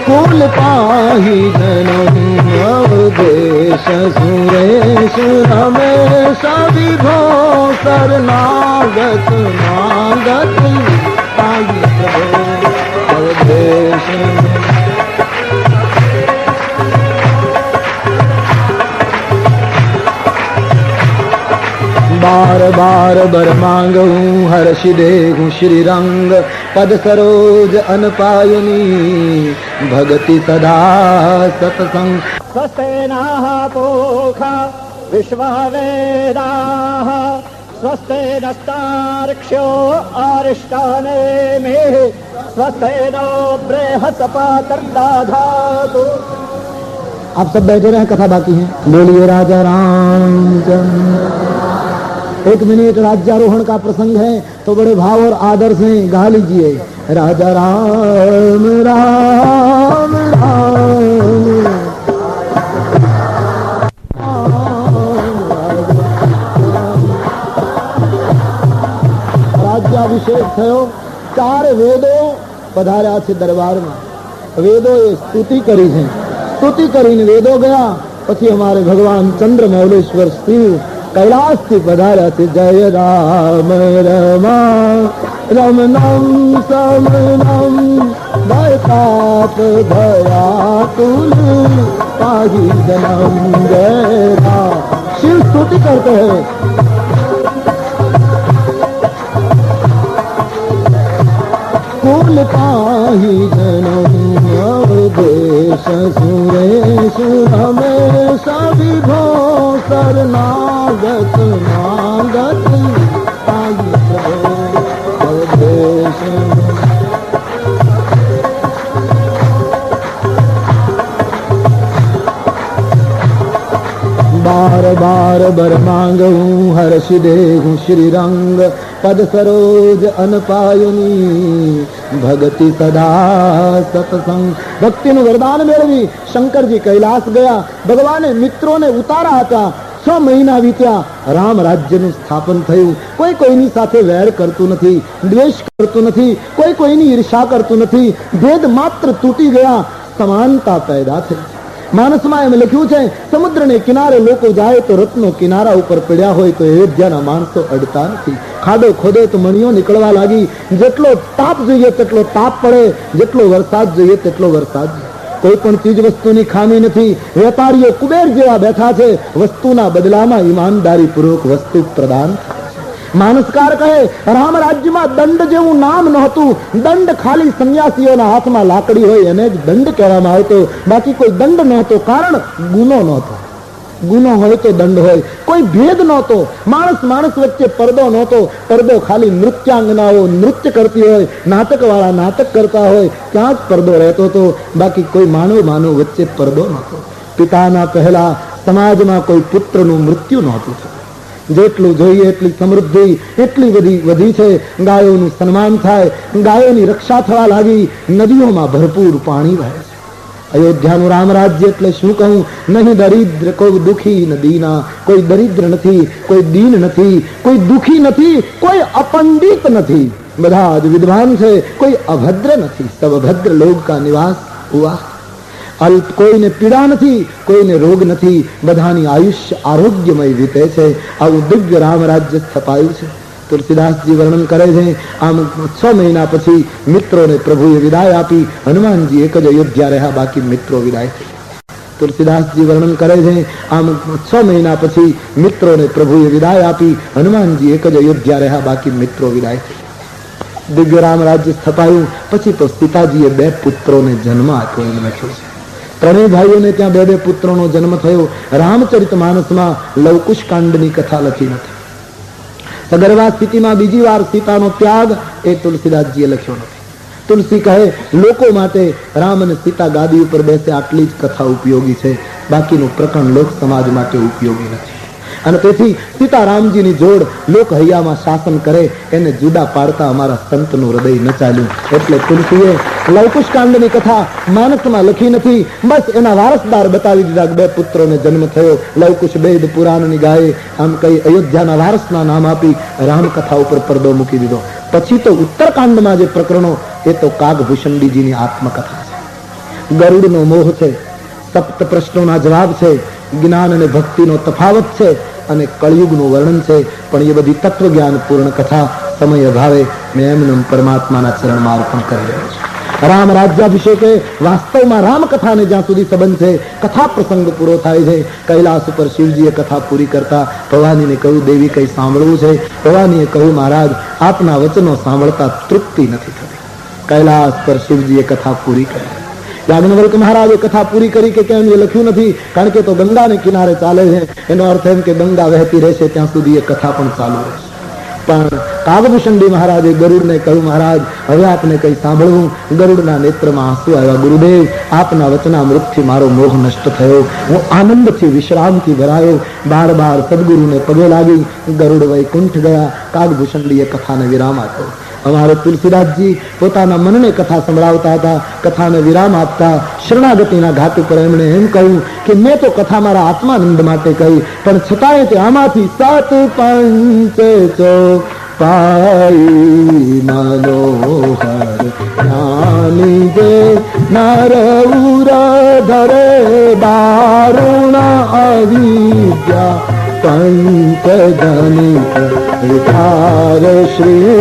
कुल पाहि जनम अवधेश सुरेश रमेश विभो शरणागत नागत पाहि प्रभो अवधेश बार बार बर मांगू हर्षि देहु श्री रंग पद सरोज अनपायनी भगति सदा सतसंग स्वस्तेनाः पूषा विश्ववेदाः स्वस्ते नस्तार्क्ष्यो अरिष्टानेमिः स्वस्ते नो बृहस्पतिर्दधातु। आप सब बैठे रहे, कथा बाकी है। बोलिए राजा रामचंद्र। 1 मिनट राज्यारोहण का प्रसंग है तो बड़े भाव और आदर से गा लीजिए राजा राम राम राम રાજ્યાભિષેક થયો 4 વેદો પધાર્યા છે દરબારમાં વેદો એ સ્તુતિ કરી છે સ્તુતિ કરીને વેદો ગયા પછી અમારે ભગવાન ચંદ્રમૌલેશ્વર શિવ कैलाशથી પધાર્યા છે જય રામ रमा रमनम समनम भयताप भयाकुल पाहि जनम जय राम शिव स्तुति करते हैं कुल पाहि जनम अवधेश सुरेश रमेश विभो शरणागत नागत पाहि प्रभो अवधेश बार बार बर मांगू हर्षि देहु श्री रंग पद सरोज अनपायनी भगति सदा सतसंग भक्ति नु वरदान मेळवी शंकर जी कैलाश गया भगवाने मित्रों ने उतारा था 6 મહિના વીત્યા રામ રાજ્યનું સ્થાપન થયું કોઈ કોઈની સાથે વેર કરતું નથી દ્વેષ કરતું નથી કોઈ કોઈની ઈર્ષા કરતું નથી ભેદ માત્ર તૂટી ગયા સમાનતા पैदा થઈ માનસમાં એમ લખ્યું છે સમુદ્રને કિનારે લોકો જાય તો રત્નો કિનારા ઉપર પડ્યા હોય તો અયોધ્યાના માણસો અડતા નથી ખાડો ખોદે તો મણીઓ નીકળવા લાગી જેટલો તાપ જોઈએ તેટલો તાપ પડે જેટલો વરસાદ જોઈએ તેટલો વરસાદ કોઈ પણ ચીજ વસ્તુની ખામી નથી વેપારીઓ કુબેર જેવા બેઠા છે વસ્તુના બદલામાં ઈમાનદારી પૂર્વક વસ્તુ પ્રદાન માનસકાર કહે રામ રાજ્યમાં દંડ જેવું નામ નહોતું દંડ ખાલી સંન્યાસીઓના હાથમાં લાકડી હોય એને જ દંડ કહેવામાં આવતો બાકી કોઈ દંડ નહોતો કારણ ગુનો નહોતો ગુનો હોય તો દંડ હોય કોઈ ભેદ નહોતો માણસ માણસ વચ્ચે પડદો નહોતો પડદો ખાલી નૃત્યાંગનાઓ નૃત્ય કરતી હોય નાટકવાળા નાટક કરતા હોય ત્યાં જ પડદો રહેતો હતો બાકી કોઈ માનવ માનવ વચ્ચે પડદો નહોતો પિતાના પહેલા સમાજમાં કોઈ પુત્રનું મૃત્યુ નહોતું થયું. જેટલું જોઈએ એટલી સમૃદ્ધિ એટલી બધી વધી છે. ગાયોનું સન્માન થાય, ગાયોની રક્ષા થવા લાગી, નદીઓમાં ભરપૂર પાણી વહે છે. અયોધ્યાનું રામ રાજ્ય એટલે શું કહું? નહીં દરિદ્ર કોઈ દુખી ન દીના, કોઈ દરિદ્ર નથી, કોઈ દીન નથી, કોઈ દુખી નથી, કોઈ અપંડિત નથી, બધા જ વિદ્વાન છે, કોઈ અભદ્ર નથી. સબ ભદ્ર લોક કા નિવાસ હુઆ. અલ્પ કોઈને પીડા નથી, કોઈને રોગ નથી, બધાની આયુષ્ય આરોગ્યમય વીતે છે. આવું દિવ્ય રામ રાજ્ય સ્થપાયું છે. તુલસીદાસજી વર્ણન કરે છે, આમ 6 મહિના પછી મિત્રોને પ્રભુએ વિદાય આપી. હનુમાનજી એક જ અયોધ્યા રહ્યા, બાકી મિત્રો વિદાય થઈ. તુલસીદાસજી વર્ણન કરે છે, આમ 6 મહિના પછી મિત્રોને પ્રભુએ વિદાય આપી. હનુમાનજી એક જ અયોધ્યા રહ્યા, બાકી મિત્રો વિદાય થઈ. દિવ્ય રામ રાજ્ય સ્થપાયું. પછી તો સીતાજીએ 2 પુત્રોને જન્મ આપ્યો એમ લખ્યું છે. ત્રણેય ભાઈઓને ત્યાં 2 પુત્રોનો જન્મ થયો. રામચરિત માનસમાં લવકુશ કાંડની કથા લખી નથી. સગર્ભા સ્થિતિમાં બીજી વાર સીતાનો ત્યાગ એ તુલસીદાસજીએ લખ્યો નથી. તુલસી કહે લોકો માટે રામ અને સીતા ગાદી ઉપર બેસે આટલી જ કથા ઉપયોગી છે, બાકીનું પ્રકરણ લોક સમાજ માટે ઉપયોગી નથી. અને તેથી સીતારામજીની જોડ લોક હૈયામાં શાસન કરે એને જુદા પાડતા અમારા સંતનું હૃદય ન ચાલ્યું. એટલે તુલસીએ લવકુશ કાંડની કથા માનસમાં લખી નથી, બસ એના વારસદાર બતાવી દીધા. 2 પુત્રોને જન્મ થયો. લવકુશ વેદ પુરાણની ગાયે આમ કઈ અયોધ્યાના વારસના નામ આપી રામકથા ઉપર પડદો મૂકી દીધો. પછી તો ઉત્તરકાંડમાં જે પ્રકરણો એ તો કાગભૂષણજીની આત્મકથા છે, ગરુડનો મોહ છે, સપ્ત પ્રશ્નોના જવાબ છે, જ્ઞાન અને ભક્તિનો તફાવત છે અને કળિયુગનું વર્ણન છે. પણ એ બધી તત્વજ્ઞાન પૂર્ણ કથા સમય અભાવે મેં એમને પરમાત્માના ચરણમાં અર્પણ કરી રહ્યો છું. રામ રાજ્યાભિષેકે વાસ્તવમાં રામકથાને જ્યાં સુધી સંબંધ છે, કથા પ્રસંગ પૂરો થાય છે. કૈલાસ ઉપર શિવજીએ કથા પૂરી કરતા ભવાનીને કહ્યું, દેવી કઈ સાંભળવું છે? ભવાનીએ કહ્યું, મહારાજ આપના વચનો સાંભળતા તૃપ્તિ નથી થતી. કૈલાસ પર શિવજીએ કથા પૂરી કરી. યાજ્ઞવલ્ક મહારાજે કથા પૂરી કરી કે કેમ એ લખ્યું નથી, કારણ કે તો ગંગાને કિનારે ચાલે છે. એનો અર્થ એમ કે ગંગા વહેતી રહેશે ત્યાં સુધી એ કથા પણ ચાલુ રહેશે. પણ કાગભૂષણજી મહારાજે ગરુડને કહ્યું, મહારાજ હવે આપને કઈ સાંભળવું? ગરુડના નેત્રમાં આંસુ આવ્યા. ગુરુદેવ આપના વચનામૃતથી મારો મોહ નષ્ટ થયો, હું આનંદથી વિશ્રામથી ભરાયો. બાર બાર સદગુરુને પગે લાગી ગરુડ વૈકુંઠ ગયા. કાગભૂષણજીએ કથાને વિરામ આપ્યો. અમારે તુલસીદાસજી પોતાના મનને કથા સંભળાવતા હતા, કથાને વિરામ આપતા. શરણાગતિના ઘાટ ઉપર એમણે એમ કહ્યું કે મેં તો કથા મારા આત્માનંદ માટે કહી, પણ છતાંય તે આમાંથી 7 પંચ ચોપાઈ મનોહર જ્ઞાની જે નર ઉર ધરે દારુણ અવિદ્યા પંચ ધનિક વિચાર શ્રી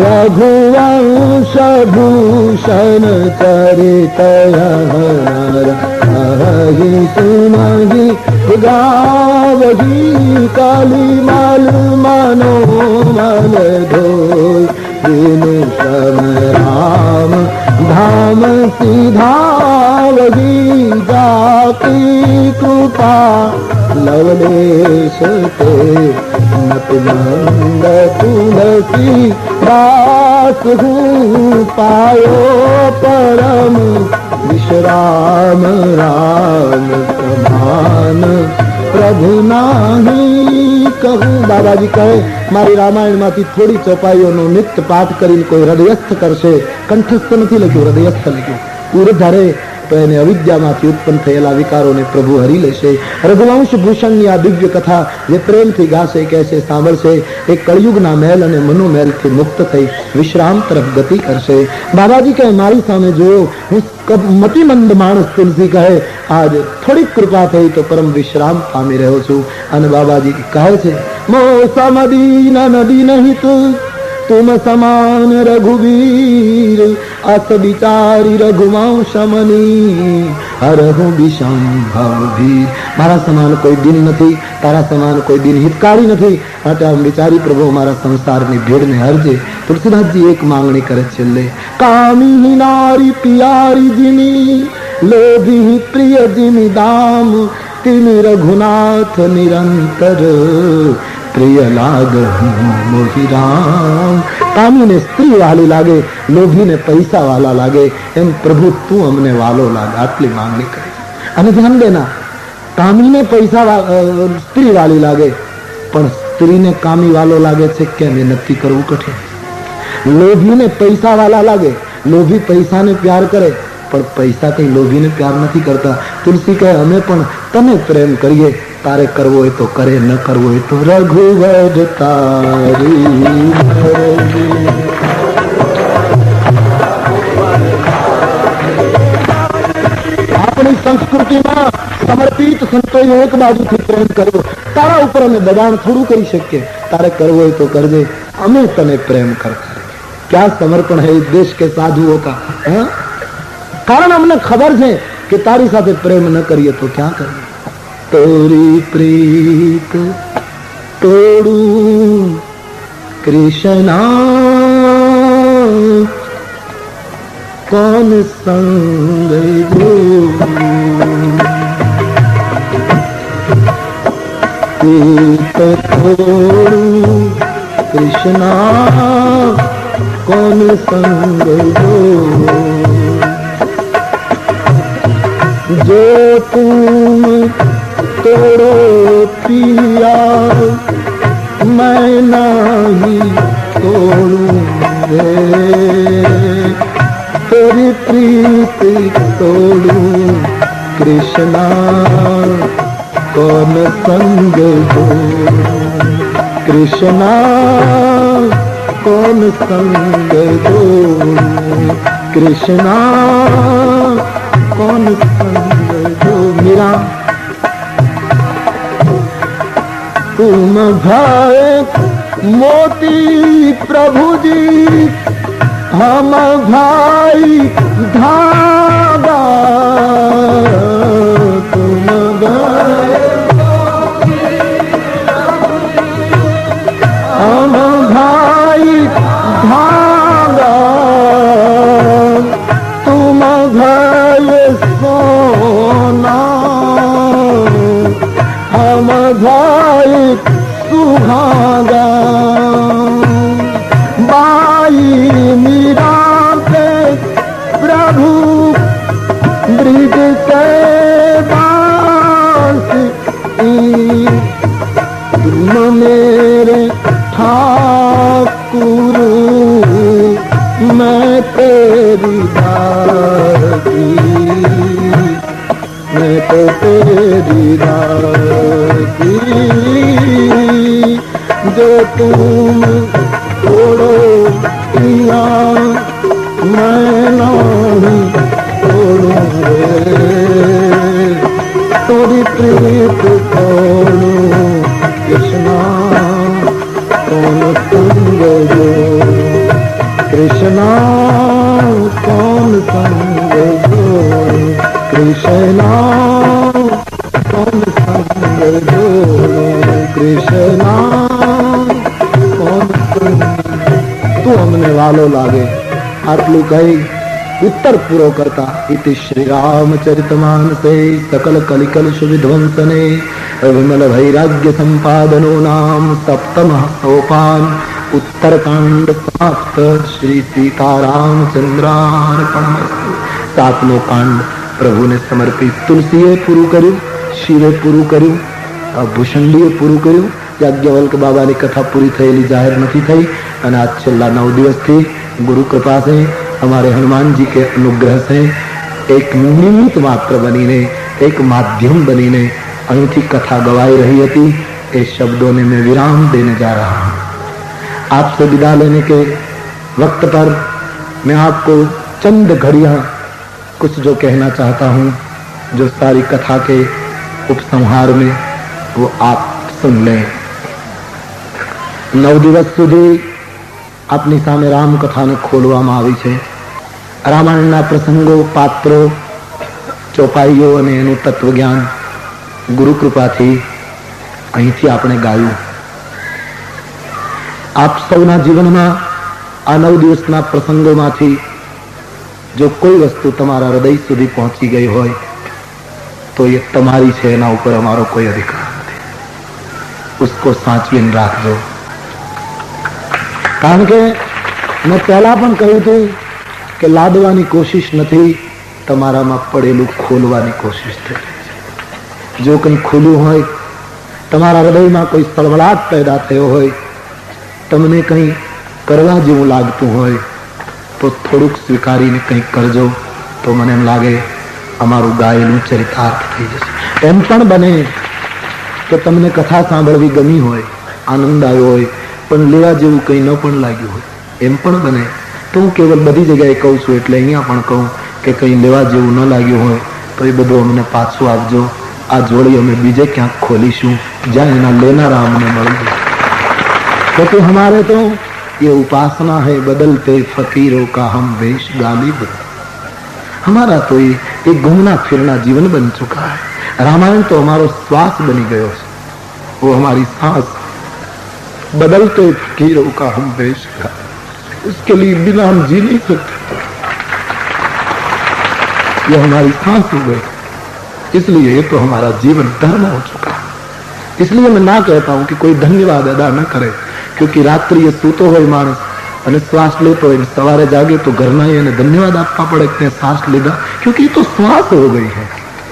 રઘુવંશ ભૂષણ ચરિત સુમહી ગાવહી કાલી માલ મનો મન ધોય દિન સમ રામ ધામ સીધાવહી જાતી કૃપા લવલેશ તે નતનંદ તુલસી દાસ હું પાયો પરમ વિશ્રામ રામ સમાન પ્રભુ નાહી કહું. બાબાજી કહે મારી રામાયણમાંથી થોડી ચોપાઈઓનો નિત્ય પાઠ કરીને કોઈ હૃદયસ્થ કરશે. કંઠસ્થ નથી લખ્યું, હૃદયસ્થ લખ્યું. ઉર્ધરે તો એને અવિદ્યામાંથી ઉત્પન્ન થયેલા વિકારોને પ્રભુ હરી લેશે. રઘુવંશ ભૂષણની આ દિવ્ય કથા જે પ્રેમથી ગાશે, કહેશે, સાંભળશે, એ કળિયુગના મેલ અને મનોમેલથી મુક્ત થઈ વિશ્રામ તરફ ગતિ કરશે. બાબાજી કહે મારી સામે જોયો, હું મતિમંદ માણસ. તુલસી કહે આજ થોડીક કૃપા થઈ તો પરમ વિશ્રામ પામી રહ્યો છું. અને બાબાજી કહે છે મોસમ દીન નદી નહીં તું तुम समान रघुवीर अस बिचारी रघुवंशमनी हरहु विषंभव वीर. मारा समान कोई दिन नहीं, तारा समान कोई दिन हितकारी नहीं, માટે આમ બિચારી પ્રભુ મારા સંસારની ભીડને હરજે. તુલસીદાસજી એક માંગણી કરે છેલ્લે, કામી નારી પિયારી જીની લોભી પ્રિય જીની દામ તિમિ રઘુનાથ નિરંતર प्रिय लाग मोहि राम। कामी ने स्त्री वाली लागे, लोभी ने पैसा वाला लागे, एम प्रभु तू अमने वालो लाग। आटली मांगणी करे અને ધ્યાન દેના, કામીને પૈસા સ્ત્રી વાળી લાગે, પણ સ્ત્રીને કામી વાલો લાગે છે કેમ એ નક્કી કરવું કઠિન। લોભીને પૈસા વાલા લાગે, લોભી પૈસાને પ્યાર કરે, પણ પૈસા કઈ લોભીને પ્યાર નથી કરતા। તુલસી કહે અમે પણ તને પ્રેમ કરીએ, તારે કરવો હોય તો કરે, ન કરવો હોય તો રઘુવર તારી મરજી। अपनी संस्कृति में समर्पित संतो एक बाजू थी प्रेम करो, तारा ऊपर अमे दबाण थोड़ू करी सके, तारे करवो है तो कर दे, अमे तने प्रेम करता है। क्या समर्पण है इस देश के साधुओं का, है? कारण हमने खबर है कि तारी साथे प्रेम न करिए तो क्या करिए। तोरी प्रीत तोड़ू कृष्णा कौन संग तोड़ू कृष्णा कौन संग जो तुम तोड़ो पिया मैं नहीं तोड़ूंगे, तेरी प्रीति तोड़ू कृष्णा कौन संग हो, कृष्णा कौन संग हो, कृष्णा कौन संग हो। मेरा तुम भाए मोती प्रभु जी, हम भाई धागा, तुम भाई हम भाई धागा, तुम भाई सोना, हम भाई सुहागा। बाई मीरा के प्रभु ब्रिज के बांसी, तुम मेरे ठाकुर मैं तेरी दासी, मैं तो तेरी दासी। जो तुम तोड़ो पिया मैं नहीं तोड़ूंगे, तोरी प्रीत तोड़ू कृष्णा कौन संग हो, कृष्णा कौन संग हो, कृष्णा कौन संग हो, कृष्णा कौन संग। तू हमने वालो लागे। आटलू कही उत्तर पूरो करता इति श्री रामचरितमानसे सकल कलिकल सुविध्वंसने विमल वैराग्य संपादनो नाम सप्तमः सोपान उत्तरकांड समाप्त। श्री सीतारामचंद्रार्पणमस्तु। सातमो कांड प्रभु ने समर्पित। तुलसीए पूरु कर्यु, शिवे पूरु कर्यु, भूषंडीए पूरु कर्यु। याज्ञवल्क बाबा की कथा पूरी थयेली जाहिर नहीं थई અને आज छेल्ला 9 दिवस थी गुरु कृपा से हमारे हनुमान जी के अनुग्रह से एक निमित्त मात्र बनीने, एक माध्यम बनीने अनूठी कथा गवाई रही थी। इस शब्दों ने मैं विराम देने जा रहा हूँ। आपसे विदा लेने के वक्त पर मैं आपको चंद घड़ियां कुछ जो कहना चाहता हूँ, जो सारी कथा के उपसंहार में वो आप सुन लें। 9 દિવસ સુધી આપની સામે રામકથાને ખોલવામાં આવી છે। રામાયણના પ્રસંગો, પાત્રો, ચોપાઈઓ અને એનું તત્વજ્ઞાન ગુરુ કૃપાથી અહીંથી આપણે ગાયું। આપ સૌના જીવનમાં આ 9 દિવસના પ્રસંગોમાંથી જો કોઈ વસ્તુ તમારા હૃદય સુધી પહોંચી ગઈ હોય તો એ તમારી છે, એના ઉપર અમારો કોઈ અધિકાર નથી। उसको साचवीने રાખજો. કારણ કે મેં પહેલા પણ કહ્યું હતું કે લાદવાની કોશિશ નથી, તમારામાં પડેલું ખોલવાની કોશિશ થઈ છે. જો કંઈ ખુલ્લું હોય, તમારા હૃદયમાં કોઈ સળવળાટ પેદા થયો હોય, તમને કંઈ કરવા જેવું લાગતું હોય તો થોડુંક સ્વીકારીને કંઈક કરજો, તો મને એમ લાગે અમારું ગાયેલું ચરિતાર્થ થઈ જશે. એમ પણ બને કે તમને કથા સાંભળવી ગમી હોય, આનંદ આવ્યો હોય, પણ લેવા જેવું કંઈ ન પણ લાગ્યું હોય. એમ પણ બને તો હું કેવલ બધી જગ્યાએ કહું છું, એટલે અહીંયા પણ કહું કે કંઈ લેવા જેવું ન લાગ્યું હોય તો એ બધું અમને પાછું આપજો. આ જોડી અમે બીજે ક્યાંક ખોલીશું જ્યાં એના લેનારા અમને મળે. क्योंकि हमारे तो ये उपासना है बदलते फकीरों का हम वेश गालिब. हमारा तो ये घूमना फिरना जीवन बन चुका है. रामायण तो हमारो श्वास बनी गयो है, वो हमारी सांस. बदलते फकीरों का हम वेश गालिब, उसके लिए बिना हम जी नहीं सकते. ये हमारी सांस हो गई, इसलिए ये तो हमारा जीवन धर्म हो चुका है. इसलिए मैं ना कहता हूं कि कोई धन्यवाद अदा न करे, क्योंकि रात्रि सूतो हो मानस અને શ્વાસ લેતો હોય, સવારે જાગે તો ઘરના એને ધન્યવાદ આપવા પડે કે શ્વાસ લીધા, क्योंकि तो श्वास हो गई है.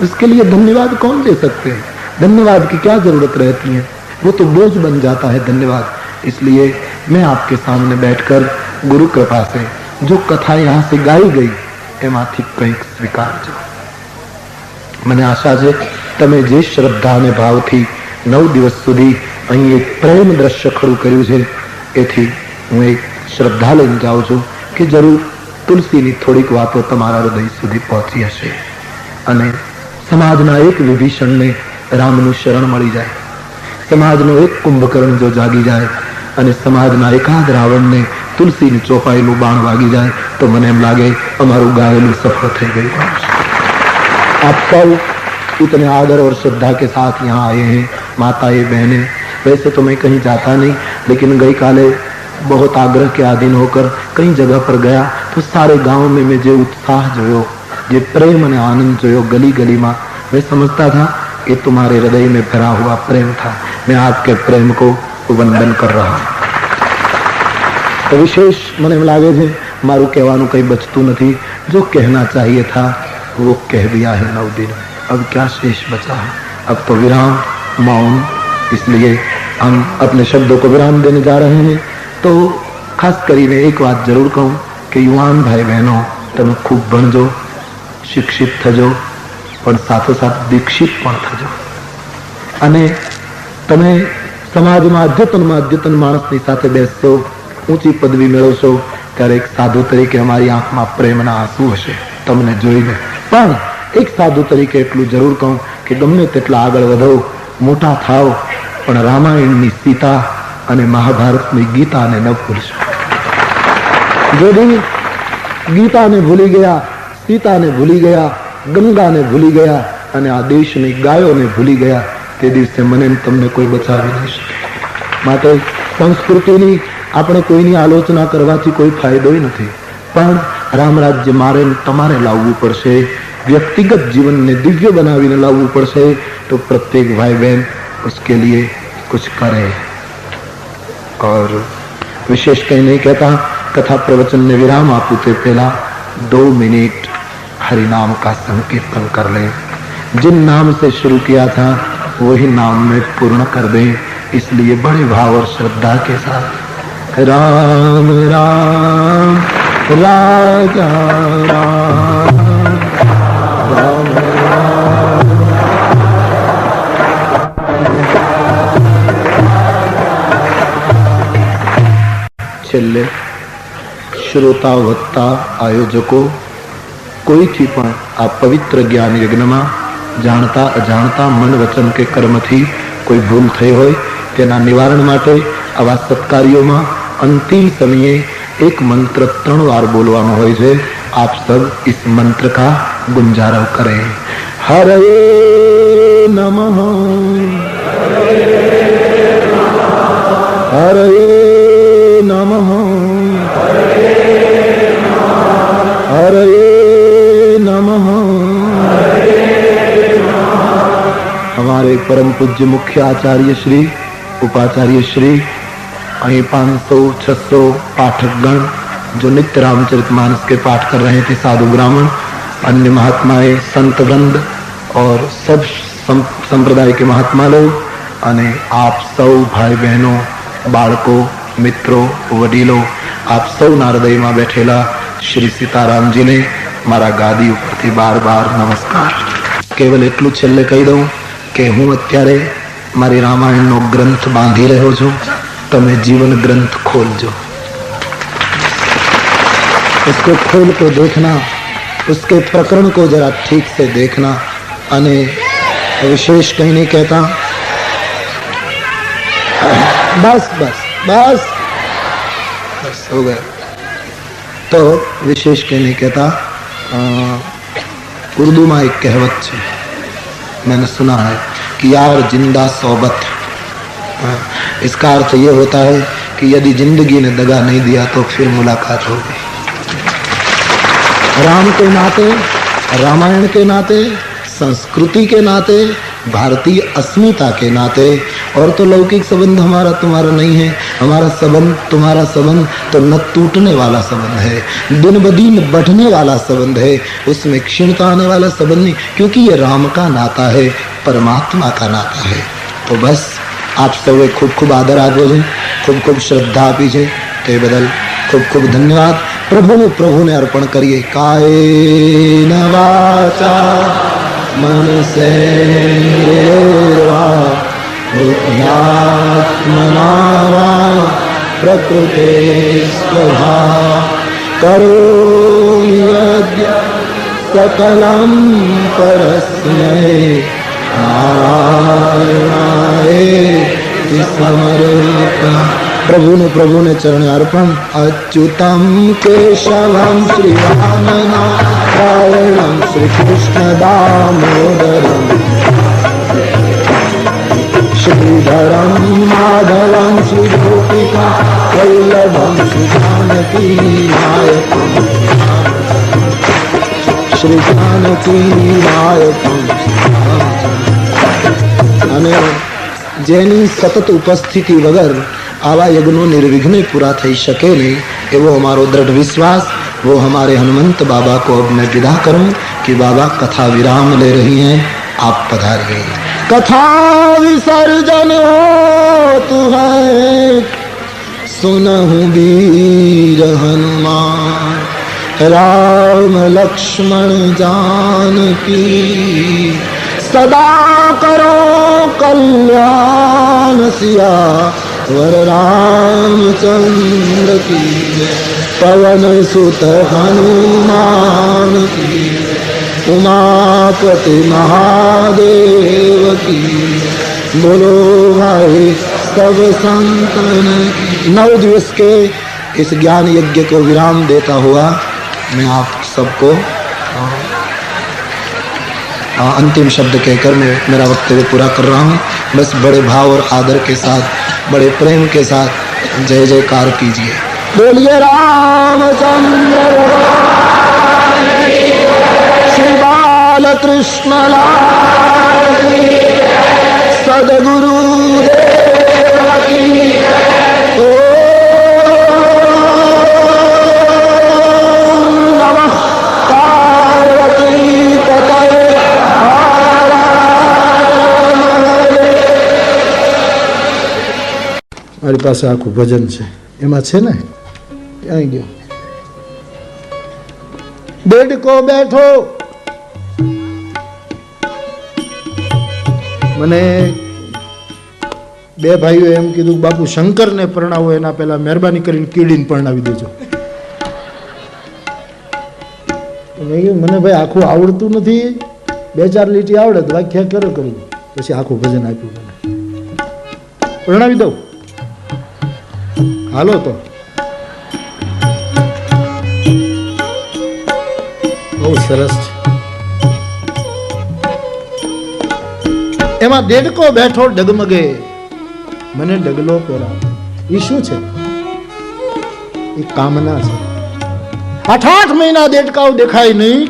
इसके लिए धन्यवाद कौन दे सकते हैं? धन्यवाद की क्या जरूरत रहती है, वो तो बोझ बन जाता है धन्यवाद. इसलिए मैं आपके सामने बैठकर गुरु कृपा से जो कथा यहाँ से गाई गई એમાંથી કંઈક સ્વીકારજો. મને આશા છે તમે જે શ્રદ્ધા અને ભાવથી 9 દિવસ સુધી અહીં એક પ્રેમ દ્રશ્ય ખડું કર્યું છે, એથી હું એક શ્રદ્ધા લઈને જાઉં છું કે જરૂર તુલસીની થોડીક વાતો તમારા હૃદય સુધી પહોંચી હશે અને સમાજના એક વિભીષણને રામનું શરણ મળી જાય, સમાજનો એક કુંભકર્ણ જો જાગી જાય અને સમાજના એકાદ રાવણને તુલસીની ચોપાયેલું બાણ વાગી જાય તો મને એમ લાગે અમારું ગાયેલું સફળ થઈ ગયું. आप सब इतने आदर और श्रद्धा के साथ यहाँ आए हैं, माताएं बहनें. वैसे तो मैं कहीं जाता नहीं, लेकिन गई काले बहुत आग्रह के अधीन होकर कई जगह पर गया तो सारे गांव में मैं जो उत्साह जोयो, जो प्रेम और आनंद जोयो गली गली में, मैं समझता था ये तुम्हारे हृदय में भरा हुआ प्रेम था. मैं आपके प्रेम को वंदन कर रहा हूँ. तो विशेष મને એમ લાગે છે મારું કહેવાનું કંઈ બચતું નથી. जो कहना चाहिए था वो कह दिया है 9 दिन. अब क्या शेष बचा है? अब तो विराम, मौन. इसलिए हम अपने शब्दों को विराम देने जा रहे हैं. तो खास કરીને એક વાત જરૂર કહું કે યુવાન ભાઈ બહેનો તમે ખૂબ ભણજો, શિક્ષિત થજો, પણ સાથોસાથ દીક્ષિત પણ થજો. અને તમે સમાજમાં અદ્યતન માણસની સાથે બેસશો, ઊંચી પદવી મેળવશો, ત્યારે એક સાધુ તરીકે અમારી આંખમાં પ્રેમના આંસુ હશે તમને જોઈને. પણ એક સાધુ તરીકે એટલું જરૂર કહું કે ગમે તેટલા આગળ વધો, મોટા થાવ, પણ રામાયણની સીતા અને મહાભારતની ગીતાને ન ભૂલશો. यदि गीता ने भूली गया, सीता ने भूली गया, गंगा ने भूली गया અને આ દેશની ગાયોને ભૂલી ગયા, તે દિવસે મને તમને કોઈ બચાવી નહીં શકે. માટે સંસ્કૃતિની આપણે કોઈની આલોચના કરવાથી કોઈ ફાયદો નથી, પણ રામ રાજ્ય મારે તમારે લાવવું પડશે. व्यक्तिगत जीवन ने दिव्य बनावीने लावવું પડશે. तो प्रत्येक भाई बहन उसके लिए कुछ करे. और विशेष कहीं नहीं कहता, कथा प्रवचन में विराम आपू ते पहला 2 मिनट हरिनाम का संकीर्तन कर लें. जिन नाम से शुरू किया था वही नाम में पूर्ण कर दें. इसलिए बड़े भाव और श्रद्धा के साथ राम राम राजा राम राम છેલ્લે શ્રોતા વક્તા આયોજકો કોઈથી પણ આ પવિત્ર જ્ઞાન યજ્ઞમાં જાણતા અજાણતા મન વચન કે કર્મથી કોઈ ભૂલ થઈ હોય તેના નિવારણ માટે આવા સત્કાર્યોમાં અંતિમ સમયે एक मंत्र 3 बार बोलवानो होय छे. आप सब इस मंत्र का गुंजारव करें. हरे नमः हरे नमः हरे नमः. हमारे परम पूज्य मुख्य आचार्य श्री उपाचार्य श्री, અહીં 500-600 पाठकगण जो नित्य रामचरितमानस के पाठ कर रहे थे, साधु ब्राह्मण, अन्य महात्माएं, संत वृंद और सब संप्रदाय के महात्मा लोग, અને આપ સૌ ભાઈ બહેનો, બાળકો, મિત્રો, વડીલો, આપ સૌના હૃદયમાં બેઠેલા શ્રી સીતારામજીને મારા ગાદી ઉપરથી બાર બાર નમસ્કાર. કેવલ એટલું છેલ્લે કહી દઉં કે હું અત્યારે મારી રામાયણનો ગ્રંથ બાંધી રહ્યો છું. તમે जीवन ग्रंथ खोलજો. उसको खोल को देखना, उसके प्रकरण को जरा ठीक से देखना. અને विशेष कहीं नहीं कहता, बस बस बस बस हो गया. तो विशेष कहीं नहीं कहता. उर्दू में एक कहावत है, मैंने सुना है कि यार जिंदा सोबत. इसका अर्थ ये होता है कि यदि जिंदगी ने दगा नहीं दिया तो फिर मुलाकात होगी. राम के नाते, रामायण के नाते, संस्कृति के नाते, भारतीय अस्मिता के नाते, और तो लौकिक संबंध हमारा तुम्हारा नहीं है. हमारा संबंध तुम्हारा संबंध तो न टूटने वाला संबंध है, दिन ब दिन बढ़ने वाला संबंध है, उसमें क्षीणता आने वाला संबंध नहीं, क्योंकि ये राम का नाता है, परमात्मा का नाता है. तो बस आप सब खूब खूब आदर आपो, खूब खूब श्रद्धा आपी है, ते बदल खूब खूब धन्यवाद. प्रभु ने अर्पण करिए. कायेन वाचा मनसेन्द्रियैर्वा बुद्ध्यात्मना वा प्रकृते स्वभावात् करोमि यद्यत् सकलं परस्मै नारायणाय समर्पयामि. प्रभु ने चरण अर्पण. अच्युतम केशवम श्री राम नारायणम श्री कृष्ण दामोदरम श्रीधरम माधवम श्री गोपिका वल्लभम श्री जानकी नायकम श्री जानकी नायकम. અને જેની સતત ઉપસ્થિતિ વગર આવા યજ્ઞો निर्विघ्ने पूरा થઈ શકે नहीं, એવો हमारो दृढ़ विश्वास. वो हमारे हनुमंत बाबा को अब मैं विदा करूं कि बाबा कथा विराम ले रही हैं. आप पधारिए. कथा विसर्जन होत है, सुनहु वीर हनुमान, राम लक्ष्मण जानकी सदा करो कल्याण. सिया वर रामचंद्र की, पवन सुत हनुमान की, उमापति महादेव की. बोलो भाई सब संतन की. 9 दिवस के इस ज्ञान यज्ञ को विराम देता हुआ मैं आप सबको अंतिम शब्द कहकर मैं मेरा वक्तव्य पूरा कर रहा हूँ. बस बड़े भाव और आदर के साथ, बड़े प्रेम के साथ जय जयकार कीजिए. बोलिए रामचंद्र श्री बाल कृष्ण लाल की, सद्गुरु देव की. મારી પાસે આખું ભજન છે, એમાં છે ને અહીં ગયો. દેડકો બેઠો. મને બે ભાઈઓ એમ કીધું બાપુ શંકરને પરણાવો એના પહેલા મહેરબાની કરીને કીડીને પરણાવી દેજો. મેં કીધું મને ભાઈ આખું આવડતું નથી, 2-4 લીટી આવડે તો વ્યાખ્યા કરો કરું. પછી આખું ભજન આપ્યું મને. પરણાવી દઉં? હાલો તો. બહુ સરસ છે. એમાં દેડકો બેઠો ડગમગે, મને ડગલો પહેરાવ. એ શું છે? એ કામના છે. 8 મહિના દેડકાઓ દેખાય નહીં,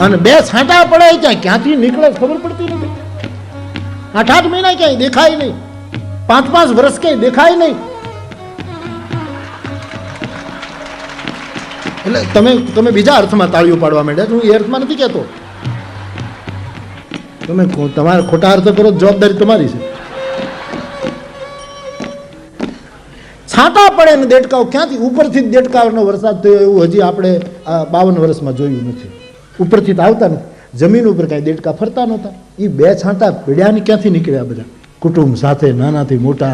અને 2 છાંટા પડે ત્યાં ક્યાંથી નીકળે ખબર પડતી નથી. 8 મહિના ક્યાંય દેખાય નહીં, 5 વર્ષ ક્યાંય દેખાય નહીં. એટલે તમે બીજા અર્થમાં તાળીઓ પાડવા માંડ્યા, હું એ અર્થમાં નથી કહેતો. તમે તમારા ખોટા અર્થ કરો, જવાબદારી તમારી છે. છાંટા પડે ને દેડકાઓ ક્યાંથી? ઉપરથી જ દેડકાનો વરસાદ થયો એવું હજી આપણે આ 52 વર્ષમાં જોયું નથી. ઉપરથી તો આવતા નથી, જમીન ઉપર કાંઈ દેડકા ફરતા નહોતા. એ 2 છાંટા પીડ્યાની ક્યાંથી નીકળ્યા? બધા કુટુંબ સાથે નાનાથી મોટા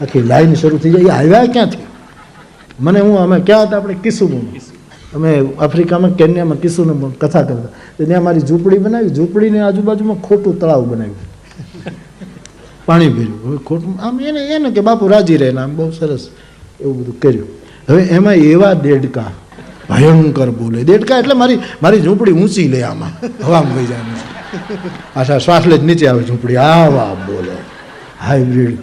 આખી લાઈન શરૂ થઈ જાય. એ આવ્યા ક્યાંથી? અમે ક્યાં હતા? આપણે કિસ્સુમાં, અમે આફ્રિકામાં કેન્યામાં કિસ્સુને કથા કરતા. ત્યાં મારી ઝૂંપડી બનાવી, ઝૂંપડીની આજુબાજુમાં ખોટું તળાવ બનાવ્યું, પાણી ભર્યું. હવે ખોટું આમ એને કે બાપુ રાજી રહે ને આમ બહુ સરસ એવું બધું કર્યું. હવે એમાં એવા દેડકા ભયંકર બોલે. દેડકા એટલે મારી ઝૂંપડી ઊંચી લે, આમાં હવામાં વહી જાય, આશા શ્વાસ લે નીચે આવે ઝૂંપડી, આવા બોલે હાઇબ્રિડ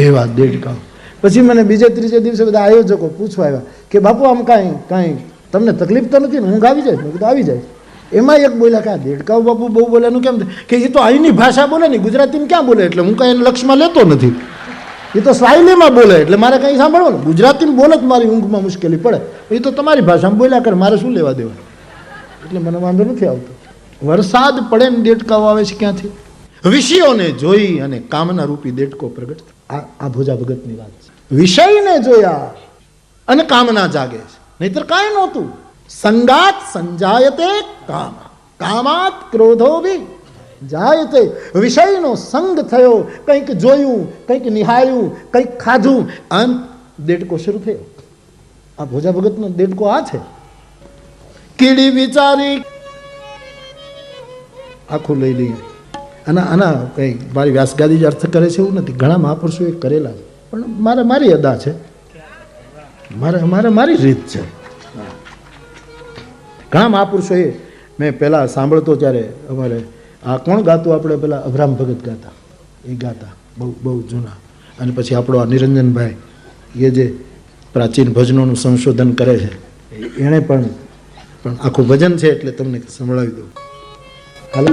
એવા દેડકા. પછી મને બીજે ત્રીજે દિવસે બધા આયોજકો પૂછવા આવ્યા કે બાપુ આમ કાંઈ તમને તકલીફ તો નથી ને? ઊંઘ આવી જાય? મેં કીધું આવી જાય. એમાં એક બોલ્યા કે આ દેડકાઓ બાપુ બહુ બોલેનું કેમ? કે એ તો અહીંની ભાષા બોલે ને, ગુજરાતીમાં ક્યાં બોલે, એટલે હું કાંઈ એને લક્ષમાં લેતો નથી. એ તો સ્વાહિલીમાં બોલે એટલે મારે કંઈ સાંભળવાનું. ગુજરાતીમાં બોલે તો મારી ઊંઘમાં મુશ્કેલી પડે. એ તો તમારી ભાષામાં બોલ્યા કરે, મારે શું લેવા દેવા? એટલે મને વાંધો નથી આવતો. વરસાદ પડે ને દેડકાઓ આવે છે ક્યાંથી? વિષયોને જોઈ અને કામના રૂપી દેડકો પ્રગટ. આ ભોજા ભગતની વાત છે. વિષયને જોયા અને કામના જાગે છે, નહીતર કાંઈ નહોતું. સંગાત સંજાયતે કામ, કામાત ક્રોધો ભી જાયતે. વિષયનો સંગ થયો, કંઈક જોયું, કંઈક નિહાળ્યું, કંઈક ખાધું, આમ દેડકો શરૂ થયો. આ ભોજા ભગતનો દેડકો આ છે. કીડી વિચારી આખું લઈ લઈએ. આના કંઈ મારી વ્યાસગાદી જ અર્થ કરે છે એવું નથી, ઘણા મહાપુરુષોએ કરેલા છે, પણ મારી અદા છે, મારી રીત છે. ઘણા મહાપુરુષોએ મેં પહેલાં સાંભળતો ત્યારે અમારે આ કોણ ગાતું? આપણે પેલા અભરામ ભગત ગાતા, એ ગાતા બહુ જૂના. અને પછી આપણો આ નિરંજનભાઈ એ જે પ્રાચીન ભજનોનું સંશોધન કરે છે, એણે પણ આખું ભજન છે એટલે તમને સંભળાવી દઉં. હાલો.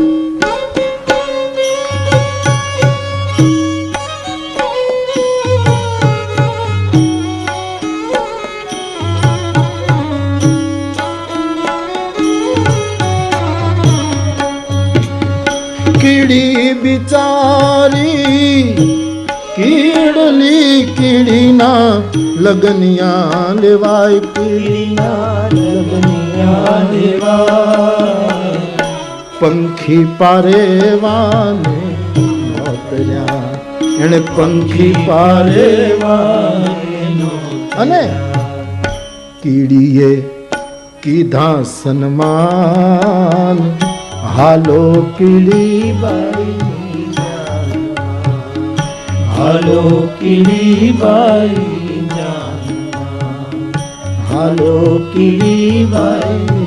કીડી બિચારી કીડલી કીડીના લગનિયા લેવાય, કીડીના લગનિયા લેવાય. પંખી પારેવાને નોતર્યા, એને પંખી પારેવાને. અને કીડીએ કીધા સન્માન, હાલો કીડી બાઈ, હાલો કીડી બાઈ, હાલો કીડી બાઈ.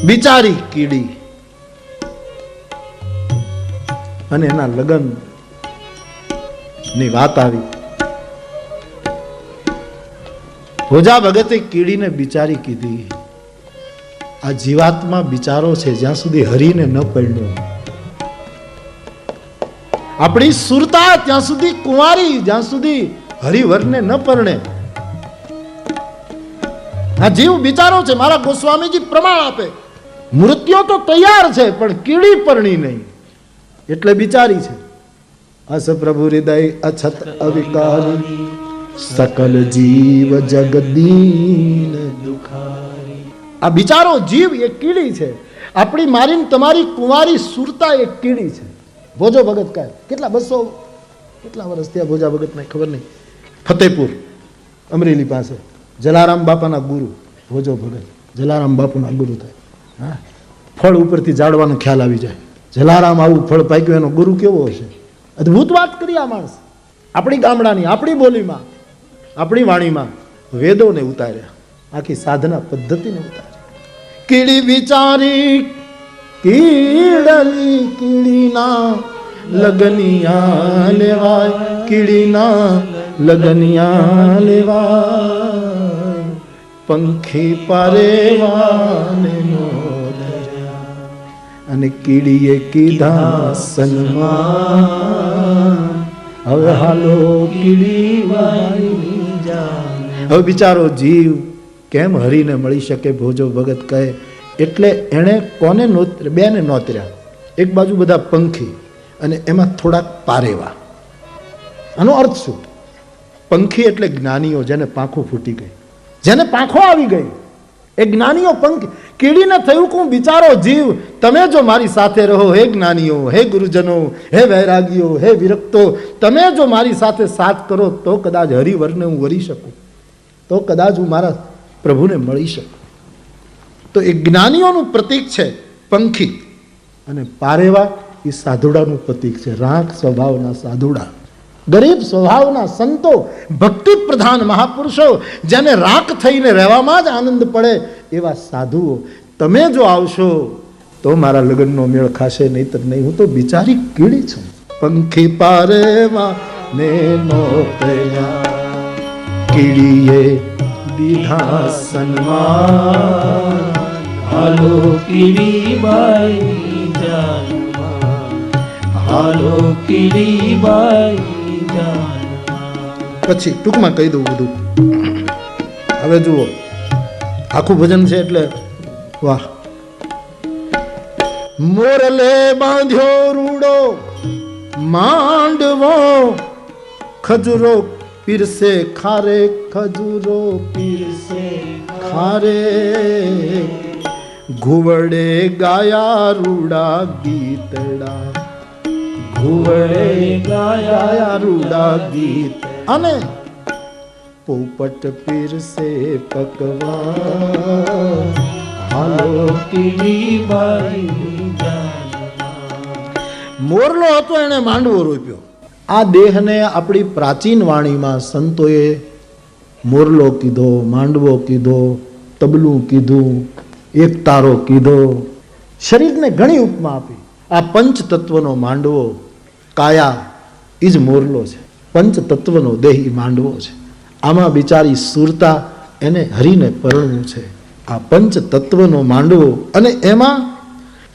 બિચારી કીડી અને એના લગ્ન ની વાત આવી. ભોજા ભગતે કીડીને બિચારી કીધી. આ જીવાત્મા બિચારો છે જ્યાં સુધી હરીને ન પરણ્યો. આપણી સુરતા ત્યાં સુધી કુંવારી, જ્યાં સુધી હરિવરને ન પરણે. આ જીવ બિચારો છે. મારા ગોસ્વામીજી પ્રમાણ આપે, મૃત્યુ તો તૈયાર છે પણ કીડી પરણી નહીં એટલે બિચારી છે. અસ પ્રભુ હૃદય અછત અવિકારી, સકલ જીવ જગદીન દુખારી. આ બિચારો જીવ એ કીડી છે. આપણી મારી તમારી કુંવારી સુરતા એક કીડી છે. ભોજો ભગત કહે કેટલા 200 કેટલા વર્ષ થયા ભોજા ભગત ને ખબર નહીં. ફતેપુર અમરેલી પાસે જલારામ બાપાના ગુરુ ભોજો ભગત. જલારામ બાપુના ગુરુ થાય. હા, ફળ ઉપરથી ઝાડવાનો ખ્યાલ આવી જાય. જલારામ આવું ફળ પાક્યું, એનો ગુરુ કેવો હશે? અદભુત વાત કરી આ માણસ. આપણી ગામડાની, આપણી બોલીમાં, આપણી વાણીમાં વેદોને ઉતાર્યા, આખી સાધના પદ્ધતિને ઉતારી. કીડી બિચારી કીડલી કીડીના લગનિયા લેવાય, કીડીના લગનિયા લેવાય. પંખી પારેવાને નોંધ્યા અને કીડીએ કીધા સન્માન. હવે હાલો કીડી વાળી જાન. હવે બિચારો જીવ કેમ હરીને મળી શકે? ભોજો ભગત કહે એટલે એણે કોને નોતર્યા? બેને નોતર્યા. એક બાજુ બધા પંખી અને એમાં થોડાક પારેવા. આનો અર્થ શું? પંખી એટલે જ્ઞાનીઓ, જેને પાંખો ફૂટી ગઈ, જેને પાંખો આવી ગઈ, એ જ્ઞાનીઓ પંખી. કીડીને થયું કે હું બિચારો જીવ, તમે જો મારી સાથે રહો, હે જ્ઞાનીઓ, હે ગુરુજનો, હે વૈરાગીઓ, હે વિરક્તો, તમે જો મારી સાથે સાથ કરો તો કદાચ હરિવરને હું વરી શકું, તો કદાચ હું મારા પ્રભુને મળી શકું. તો એ જ્ઞાનીઓનું પ્રતીક છે પંખી, અને પારેવા એ સાધુડાનું પ્રતીક છે. રાખ સ્વભાવના સાધુડા, ગરીબ સ્વભાવના સંતો, ભક્તિ પ્રધાન મહાપુરુષો, જેને રાખ થઈને રહેવામાં જ આનંદ પડે એવા સાધુઓ. તમે જો આવશો તો મારા લગ્નનો મેળ ખાશે, નહીતર નહીં. હું તો બિચારી કીડી છું. પંખી પારેવા ને નોતર્યા, કીડીએ દીધા સન્માન. હાલો કીડી બાઈ જાનમાં, હાલો કીડી બાઈ જાનમાં. પછી ટૂંકમાં કહી દઉં બધું. હવે જુઓ, આખું ભજન છે એટલે વાહ. મોરલે બાંધ્યો રૂડો માંડવો, ખજૂરો પીરસે ખારે, ખજૂરો પીરસે ખારે. ઘુવડે ગાયા રૂડા ગીતડા, ઘુવડે ગાયા રૂડા ગીત. અને પોપટ પીરસે પકવાન. હાલો કીડી બાઈ જાનમાં. મોરલો હતો, એને માંડવો રોપ્યો. આ દેહને આપણી પ્રાચીન વાણીમાં સંતોએ મોરલો કીધો, માંડવો કીધો, તબલું કીધું, એકતારો કીધો. શરીરને ઘણી ઉપમા આપી. આ પંચતત્વનો માંડવો, કાયા એ જ મોરલો છે. પંચતત્વનો દેહ એ માંડવો છે. આમાં બિચારી સુરતા, એને હરીને પરણવું છે. આ પંચતત્વનો માંડવો, અને એમાં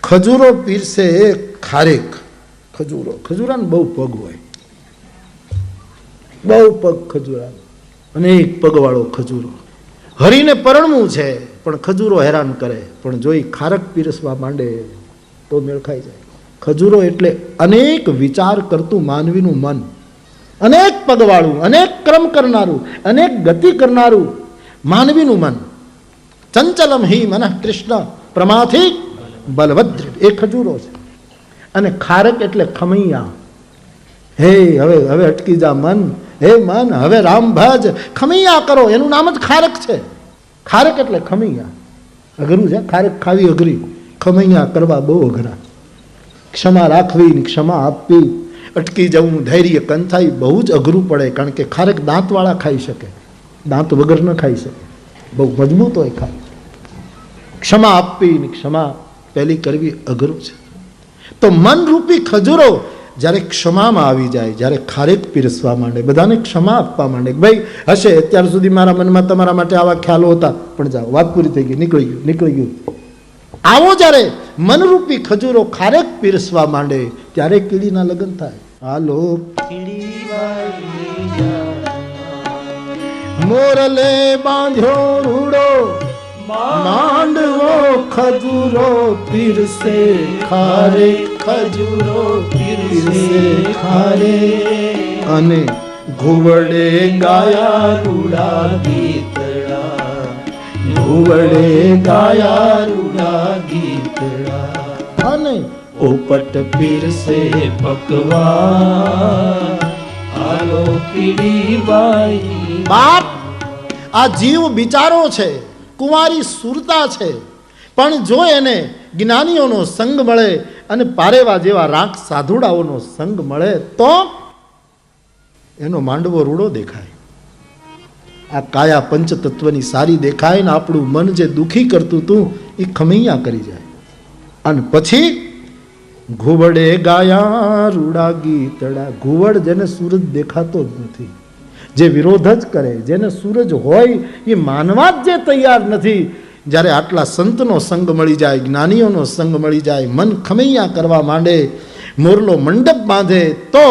ખજૂરો પીરસે ખારેક. ખજૂરો, ખજૂરાને બહુ પગ હોય, બહુ પગ ખજૂરા, અનેક પગવાળો ખજૂરો. હરીને પરણવું છે પણ ખજૂરો હેરાન કરે. પણ જો એ ખારક પીરસવા માંડે તો મેળ ખાઈ જાય. ખજૂરો એટલે અનેક વિચાર કરતું માનવીનું મન, અનેક પગવાળું, અનેક ક્રમ કરનારું, અનેક ગતિ કરનારું માનવીનું મન. ચંચલમ હિ મનઃ કૃષ્ણ પ્રમાથી બલવદ્ર, એ ખજૂરો છે. અને ખારક એટલે ખમૈયા. હે હવે હવે અટકી જા મન, હે મન હવે રામ ભજ, ખમૈયા કરો, એનું નામ જ ખારક છે. ખારક એટલે ખમૈયા. અઘરું છે, ખારક ખાવી અઘરી, ખમૈયા કરવા બહુ અઘરા. ક્ષમા રાખવી, ક્ષમા આપવી, અટકી જવું, ધૈર્ય કંથાઈ બહુ જ અઘરું પડે. કારણ કે ખારક દાંતવાળા ખાઈ શકે, દાંત વગર ન ખાઈ શકે, બહુ મજબૂત હોય ખારક. ક્ષમા આપવી ને ક્ષમા પહેલી કરવી અઘરું છે. તો મનરૂપી ખજૂરો જ્યારે ક્ષમામાં આવી જાય, જ્યારે ખારેક પીરસવા માંડે, બધાને ક્ષમા આપવા માંડે. ભાઈ હશે, અત્યાર સુધી મારા મનમાં તમારા માટે આવા ખ્યાલો હતા, પણ જાઓ, વાત પૂરી થઈ ગઈ, નીકળી ગયું, નીકળી ગયું. આવો જ્યારે મનરૂપી ખજૂરો ખારેક પીરસવા માંડે ત્યારે કીડીના લગ્ન થાય. હાલો કીડી બાઈ જાનમાં, મોરલે બાંધ્યો રૂડો માંડવો, ખજૂરો પીરસે ખારે, ખજૂરો પીરસે ખારે. અને ઘુવડે ગાયા રૂડા ગીતડા, ઘુવડે ગાયા રૂડા ગીતડા. અને પોપટ પીરસે પકવાન. હાલો કીડી બાઈ. બાપ, આ જીવ બિચારો છે, કુંવારી સુરતા છે, પણ જો એને જ્ઞાનીઓનો સંગ મળે અને પારેવા જેવા રાખ સાધુડાઓનો સંગ મળે તો એનો માંડવો રૂડો દેખાય. આ કાયા પંચતત્વની સારી દેખાય ને આપણું મન જે દુખી કરતું હતું એ ખમૈયા કરી જાય. અને પછી ઘુવડે ગાયા રૂડા ગીતડા. ઘુવડ જેને સૂરજ દેખાતો જ નથી, જે વિરોધ જ કરે, જેને સૂરજ હોય એ માનવા જ જે તૈયાર નથી, જ્યારે આટલા સંતનો સંગ મળી જાય, જ્ઞાનીઓનો સંગ મળી જાય, મન ખમૈયા કરવા માંડે, મોરલો મંડપ બાંધે, તો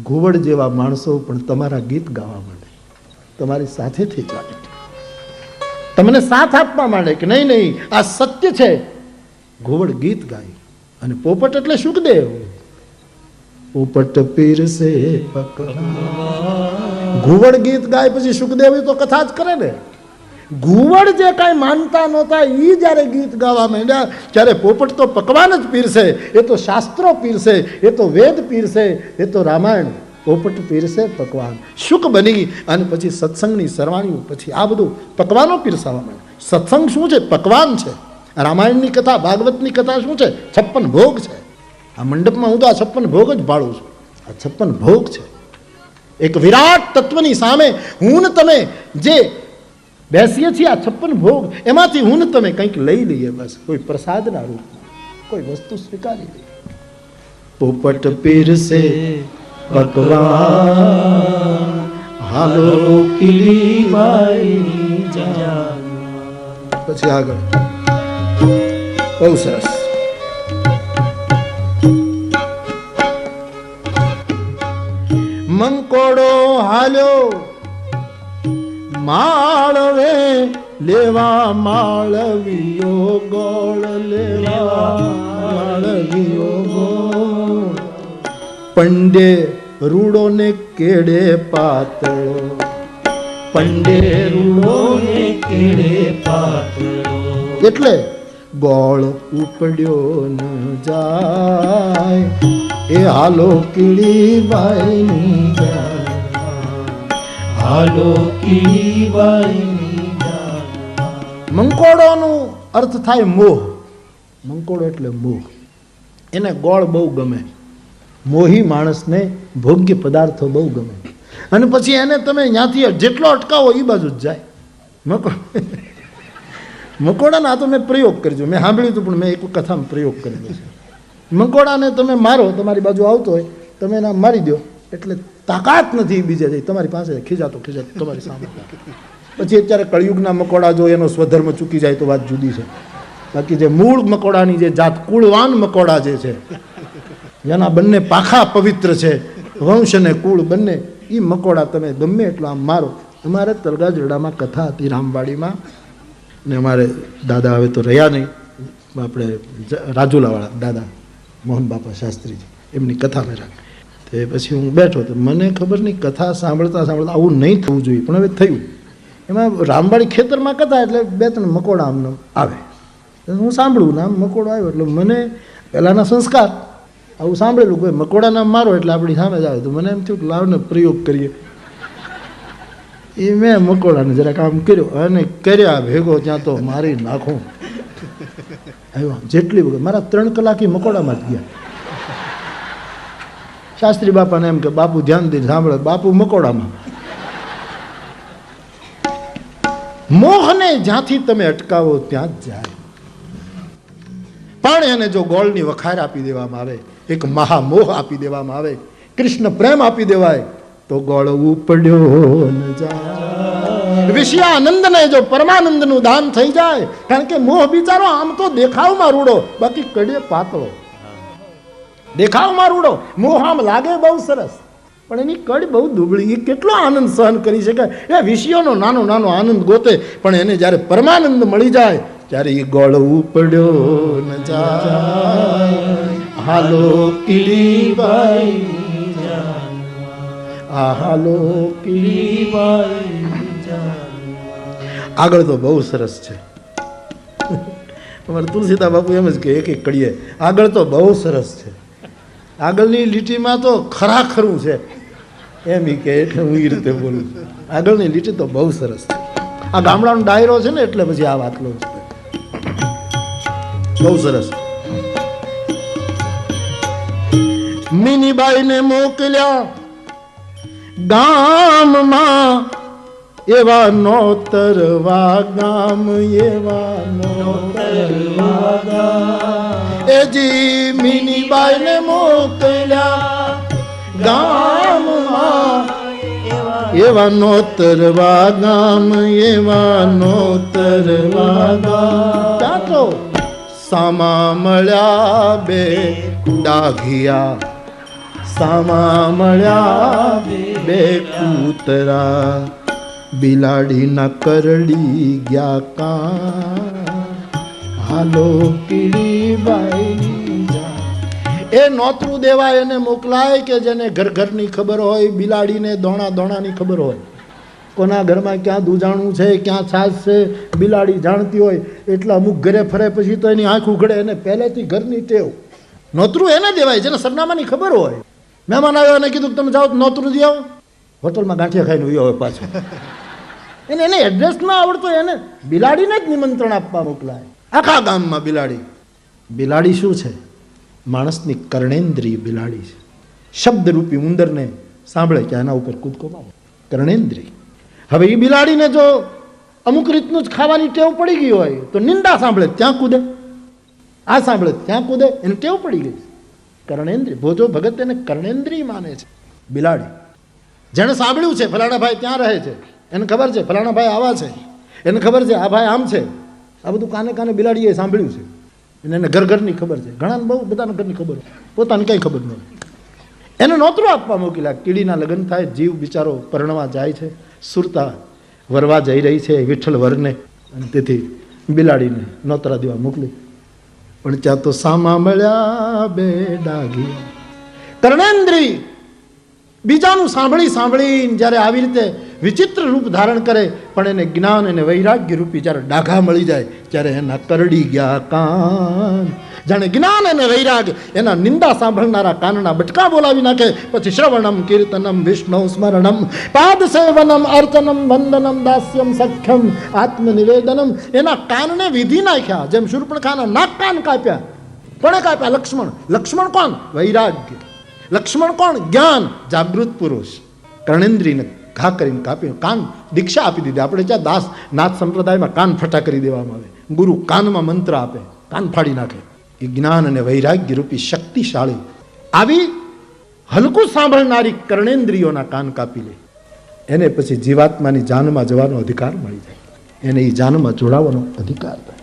ઘુવડ જેવા માણસો પણ તમારા ગીત ગાવા માંડે, તમારી સાથેથી ચાલે, તમને સાથ આપવા માંડે કે નહીં નહીં આ સત્ય છે. ઘુવડ ગીત ગાય. અને પોપટ એટલે સુખદેવ. પોપટ પીરસે ઘુવડ ગીત ગાય પછી સુખદેવ તો કથા જ કરે ને. ઘુવડ જે કાંઈ માનતા નહોતા એ જ્યારે ગીત ગાવા માંડ્યા ત્યારે પોપટ તો પકવાન જ પીરસે, એ તો શાસ્ત્રો પીરસે, એ તો વેદ પીરસે, એ તો રામાયણ. પોપટ પીરસે પકવાન, શુક બની. અને પછી સત્સંગની સરવાણીઓ, પછી આ બધું પકવાનો પીરસાવા માંડ્યા. સત્સંગ શું છે? પકવાન છે. રામાયણની કથા, ભાગવતની કથા શું છે? 56 ભોગ છે. આ મંડપમાં હું તો આ 56 ભોગ જ ભાળું છું. આ 56 ભોગ છે. એક વિરાટ તત્વની સામે હું ને તમે જે બેસીએ છીએ, આ 56 ભોગ, એમાંથી હું ને તમે કંઈક લઈ લઈએ, બસ કોઈ પ્રસાદના રૂપમાં કોઈ વસ્તુ સ્વીકારી લઈએ. પોપટ પીરસે પકવાન, હાલો કીડીબાઈ જાન. પછી આગળ બહુ સરસ. મંકોડો હાલ્યો માળવે લેવા, માળવીયો ગોળ લેવા, માળવીયો ગોળ. પંડે રૂડો ને કેડે પાતળો, પંડે રૂડો ને કેડે પાતળો. એટલે ગોળ ઉપડ્યો ન જાય, એ હાલો કીડીબાઈની જાન, હાલો કીડીબાઈની જાન. મંકોડોનો અર્થ થાય મોહ. મંકોડો એટલે મોહ. એને ગોળ બહુ ગમે. મોહી માણસને ભોગ્ય પદાર્થો બહુ ગમે. અને પછી એને તમે ત્યાંથી જેટલો અટકાવો એ બાજુ જ જાય. મકોડાના તો મેં પ્રયોગ કરજો, મેં સાંભળ્યું હતું પણ મેં એક કથામાં પ્રયોગ કરેલો છે. મકોડાને તમે મારો, તમારી બાજુ આવતો હોય, તમે એને મારી દો એટલે તાકાત નથી બીજે જઈ તમારી પાસે ખીજાતો ખીજાતો તમારી સામે. પછી અત્યારે કળિયુગના મકોડા જો એનો સ્વધર્મ ચૂકી જાય તો વાત જુદી છે. બાકી જે મૂળ મકોડાની જે જાત, કુળવાન મકોડા જે છે, જેના બંને પાખા પવિત્ર છે, વંશ અને કુળ બંને, એ મકોડા તમે ગમે એટલો આમ મારો. અમારે તલગાજરડામાં કથા હતી રામવાડીમાં, ને અમારે દાદા હવે તો રહ્યા નહીં, આપણે રાજુલાવાળા દાદા મોહન બાપા શાસ્ત્રીજી, એમની કથા મેં રાખી. તે પછી હું બેઠો તો મને ખબર નહીં, કથા સાંભળતા સાંભળતા આવું નહીં થવું જોઈએ પણ હવે થયું. એમાં રામવાડી ખેતરમાં કથા એટલે 2-3 મકોડા આમને આવે. હું સાંભળું નામ મકોડો આવ્યો એટલે મને પહેલાંના સંસ્કાર આવું સાંભળેલું, કોઈ મકોડા નામ મારો એટલે આપણી સામે જ આવે. તો મને એમ થયું કે લાવને પ્રયોગ કરીએ. એ મેં મકોડાને જરાક આમ કર્યો અને કર્યા ભેગો ત્યાં તો મારી નાખું આવ્યો. જેટલી વખત મારા 3 કલાક મકોડામાં જ ગયા. શાસ્ત્રી બાપાને એમ કે બાપુ ધ્યાન દઈને સાંભળે, બાપુ મકોડામાં. મોહને જ્યાંથી તમે અટકાવો ત્યાં જ જાય. પણ એને જો ગોળની વખાર આપી દેવામાં આવે, એક મહામોહ આપી દેવામાં આવે, કૃષ્ણ પ્રેમ આપી દેવાય, તો ગોળ ઉપડ્યો ન જાય. વિષયાનંદને જો પરમાનંદનું દાન થઈ જાય, કારણ કે મોહ બિચારો આમ તો દેખાવમાં રૂડો, બાકી કડે પાતળો. દેખાવમાં રૂડો, મોહ આમ લાગે બહુ સરસ, પણ એની કડ બહુ દુબળી. એ કેટલો આનંદ સહન કરી શકે? એ વિષયોનો નાનો નાનો આનંદ ગોતે, પણ એને જ્યારે પરમાનંદ મળી જાય ત્યારે એ ગોળ ઉપડ્યો ન જાય. હાલો કીડીબાઈ જાન, હાલો કીડીબાઈ જાન. આગળ તો બહુ સરસ છે. તમારે તુલસીદાસ બાપુ એમ જ કે એક એક કડીએ આગળ તો બહુ સરસ છે. આગળની લીટીમાં તો ખરાખરું છે એમ કે, એટલે હું એ રીતે બોલું છું. આગળની લીટી તો બહુ સરસ છે. આ ગામડાનો ડાયરો છે ને એટલે પછી આ વાત લઉં છું. બહુ સરસ. મિનીબાઈને મોકલ્યા ગામમાં, એવા નોતરવા ગામ, એવા નોતરવા ગામ. એજી મિનીબાઈને મોકલ્યા ગામમાં, એવા નોતરવા ગામ, એવા નોતરવા ગામ. ત્યાં તો સામા મળ્યા બે ડાઘિયા, સામા મળ્યા બે કૂતરા, બિલાડીના કરડી ગયા કાન, હાલો કીડીબાઈ જા. એ નોતરું દેવા એને મોકલાય કે જેને ઘર ઘરની ખબર હોય, બિલાડીને દોણા દોણાની ખબર હોય, કોના ઘરમાં ક્યાં દૂજાણું છે, ક્યાં છાશ છે, બિલાડી જાણતી હોય. એટલે અમુક ઘરે ફરે પછી તો એની આંખ ઉઘડે, એને પહેલેથી ઘરની ટેવ. નોતરું એને દેવાય જેને સરનામાની ખબર હોય. મહેમાન આવ્યો અને કીધું તમે જાઓ નોતરું દઈ આવો, હોટલમાં ગાંઠિયા ખાઈને ઉયો હોય પાછો. એને એડ્રેસ ના આવડતો, એને બિલાડીને જ નિમંત્રણ આપવા મોકલાય. આખા ગામમાં બિલાડી. બિલાડી શું છે? માણસની કર્ણેન્દ્રિય બિલાડી છે. શબ્દરૂપી ઉંદરને સાંભળે કે આના ઉપર કૂદકો મારે, કર્ણેન્દ્રિય. હવે એ બિલાડીને જો અમુક રીતનું જ ખાવાની ટેવ પડી ગઈ હોય તો નિંદા સાંભળે ત્યાં કૂદે, આ સાંભળે ત્યાં કૂદે, એને ટેવ પડી ગઈ. કર્ણેન્દ્રિય. ભોજો ભગત એને કર્ણેન્દ્રિય માને છે બિલાડી. જેણે સાંભળ્યું છે ફલાણા ભાઈ ત્યાં રહે છે, એને ખબર છે ફલાણા ભાઈ આવા છે, એને ખબર છે આ ભાઈ આમ છે, આ બધું કાને કાને બિલાડીએ સાંભળ્યું છે. એને ઘર ઘરની ખબર છે. ઘણા બહુ બધાના ઘરની ખબર હોય, પોતાને કંઈ ખબર ન હોય. એને નોતરું આપવા મોકલ્યા. કીડીના લગ્ન થાય, જીવ બિચારો પરણવા જાય છે, સુરતા વરવા જઈ રહી છે વિઠ્ઠલ વરને, અને તેથી બિલાડીને નોતરા દેવા મોકલી. પણ ત્યાં તો સામા મળ્યા બે ડાઘી. કર્ણેન્દ્રિય બીજાનું સાંભળી સાંભળીને જ્યારે આવી રીતે વિચિત્ર રૂપ ધારણ કરે, પણ એને જ્ઞાન અને વૈરાગ્ય રૂપી જ્યારે ડાઘા મળી જાય ત્યારે એના કરડી ગયા કાન. જાણે જ્ઞાન અને વૈરાગ્ય એના નિંદા સાંભળનારા કાનના બટકા બોલાવી નાખે. પછી શ્રવણમ કીર્તનમ વિષ્ણુ સ્મરણમ પાદ સેવનમ અર્ચનમ વંદનમ દાસ્યમ સખ્યમ આત્મનિવેદનમ. એના કાનને વિધિ નાખ્યા. જેમ શૂર્પણખાના નાક કાન કાપ્યા, કોણે કાપ્યા? લક્ષ્મણ. લક્ષ્મણ કોણ? વૈરાગ્ય. લક્ષ્મણ કોણ? જ્ઞાન, જાગૃત પુરુષ. કર્ણેન્દ્રિયને ઘા કરીને કાપી કાન દીક્ષા આપી દીધી. આપણે ત્યાં દાસ નાથ સંપ્રદાયમાં કાન ફટા કરી દેવામાં આવે. ગુરુ કાનમાં મંત્ર આપે, કાન ફાડી નાખે. એ જ્ઞાન અને વૈરાગ્ય રૂપી શક્તિશાળી આવી હલકું સાંભળનારી કર્ણેન્દ્રિયોના કાન કાપી લે. એને પછી જીવાત્માની જાનમાં જવાનો અધિકાર મળી જાય, એને એ જાનમાં જોડાવાનો અધિકાર થાય.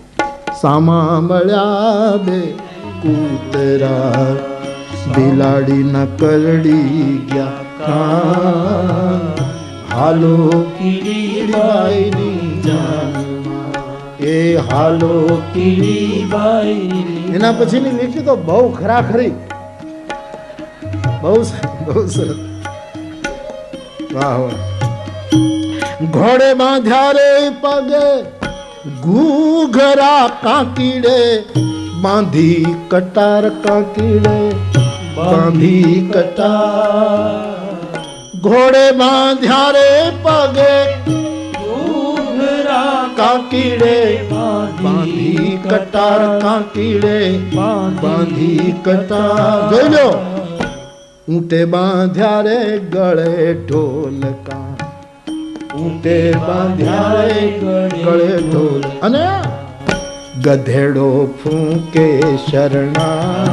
સામા મળ્યા બે કૂતરા, બિલાડીના કરડી ગયા કાન, હાલો કીડીબાઈની જાનમાં, એ હાલો કીડીબાઈ. એના પછીની લીટી તો બહુ ખરાખરી, બહુ બહુ સરસ. વાહ વાહ. ઘોડે બાંધ્યા રે પગે ઘૂઘરા કાકીડે, બાંધી કટાર કાકીડે, બાંધી કટાર. ઘોડે બાંધ્યા રે પગે ઘૂઘરા કાકીડે, બાંધી કટાર કાકીડે, બાંધી કટાર. જોઈ લો. ઊંટે બાંધ્યા રે ગળે ઢોલકા, ઊંટે બાંધ્યા રે ગળે ઢોલ. અને ગધેડો ફૂંકે શરણા,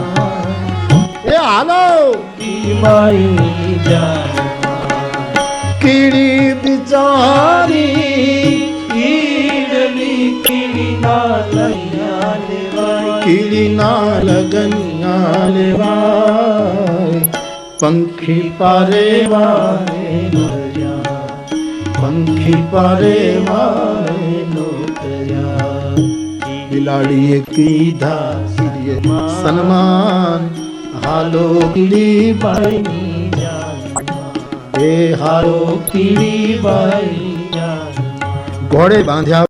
એ હાલો કીડી બિચારી, કીડીના લગનિયા લેવાય, પંખી પારે વારે નોતર્યા, પંખી પારે વારે નોતર્યા. બિલાડીએ કીધા સન્માન, હાલો કીડીબાઈની જાનમાં, એ હાલો કીડીબાઈ. ઘોડે બાંધ્યા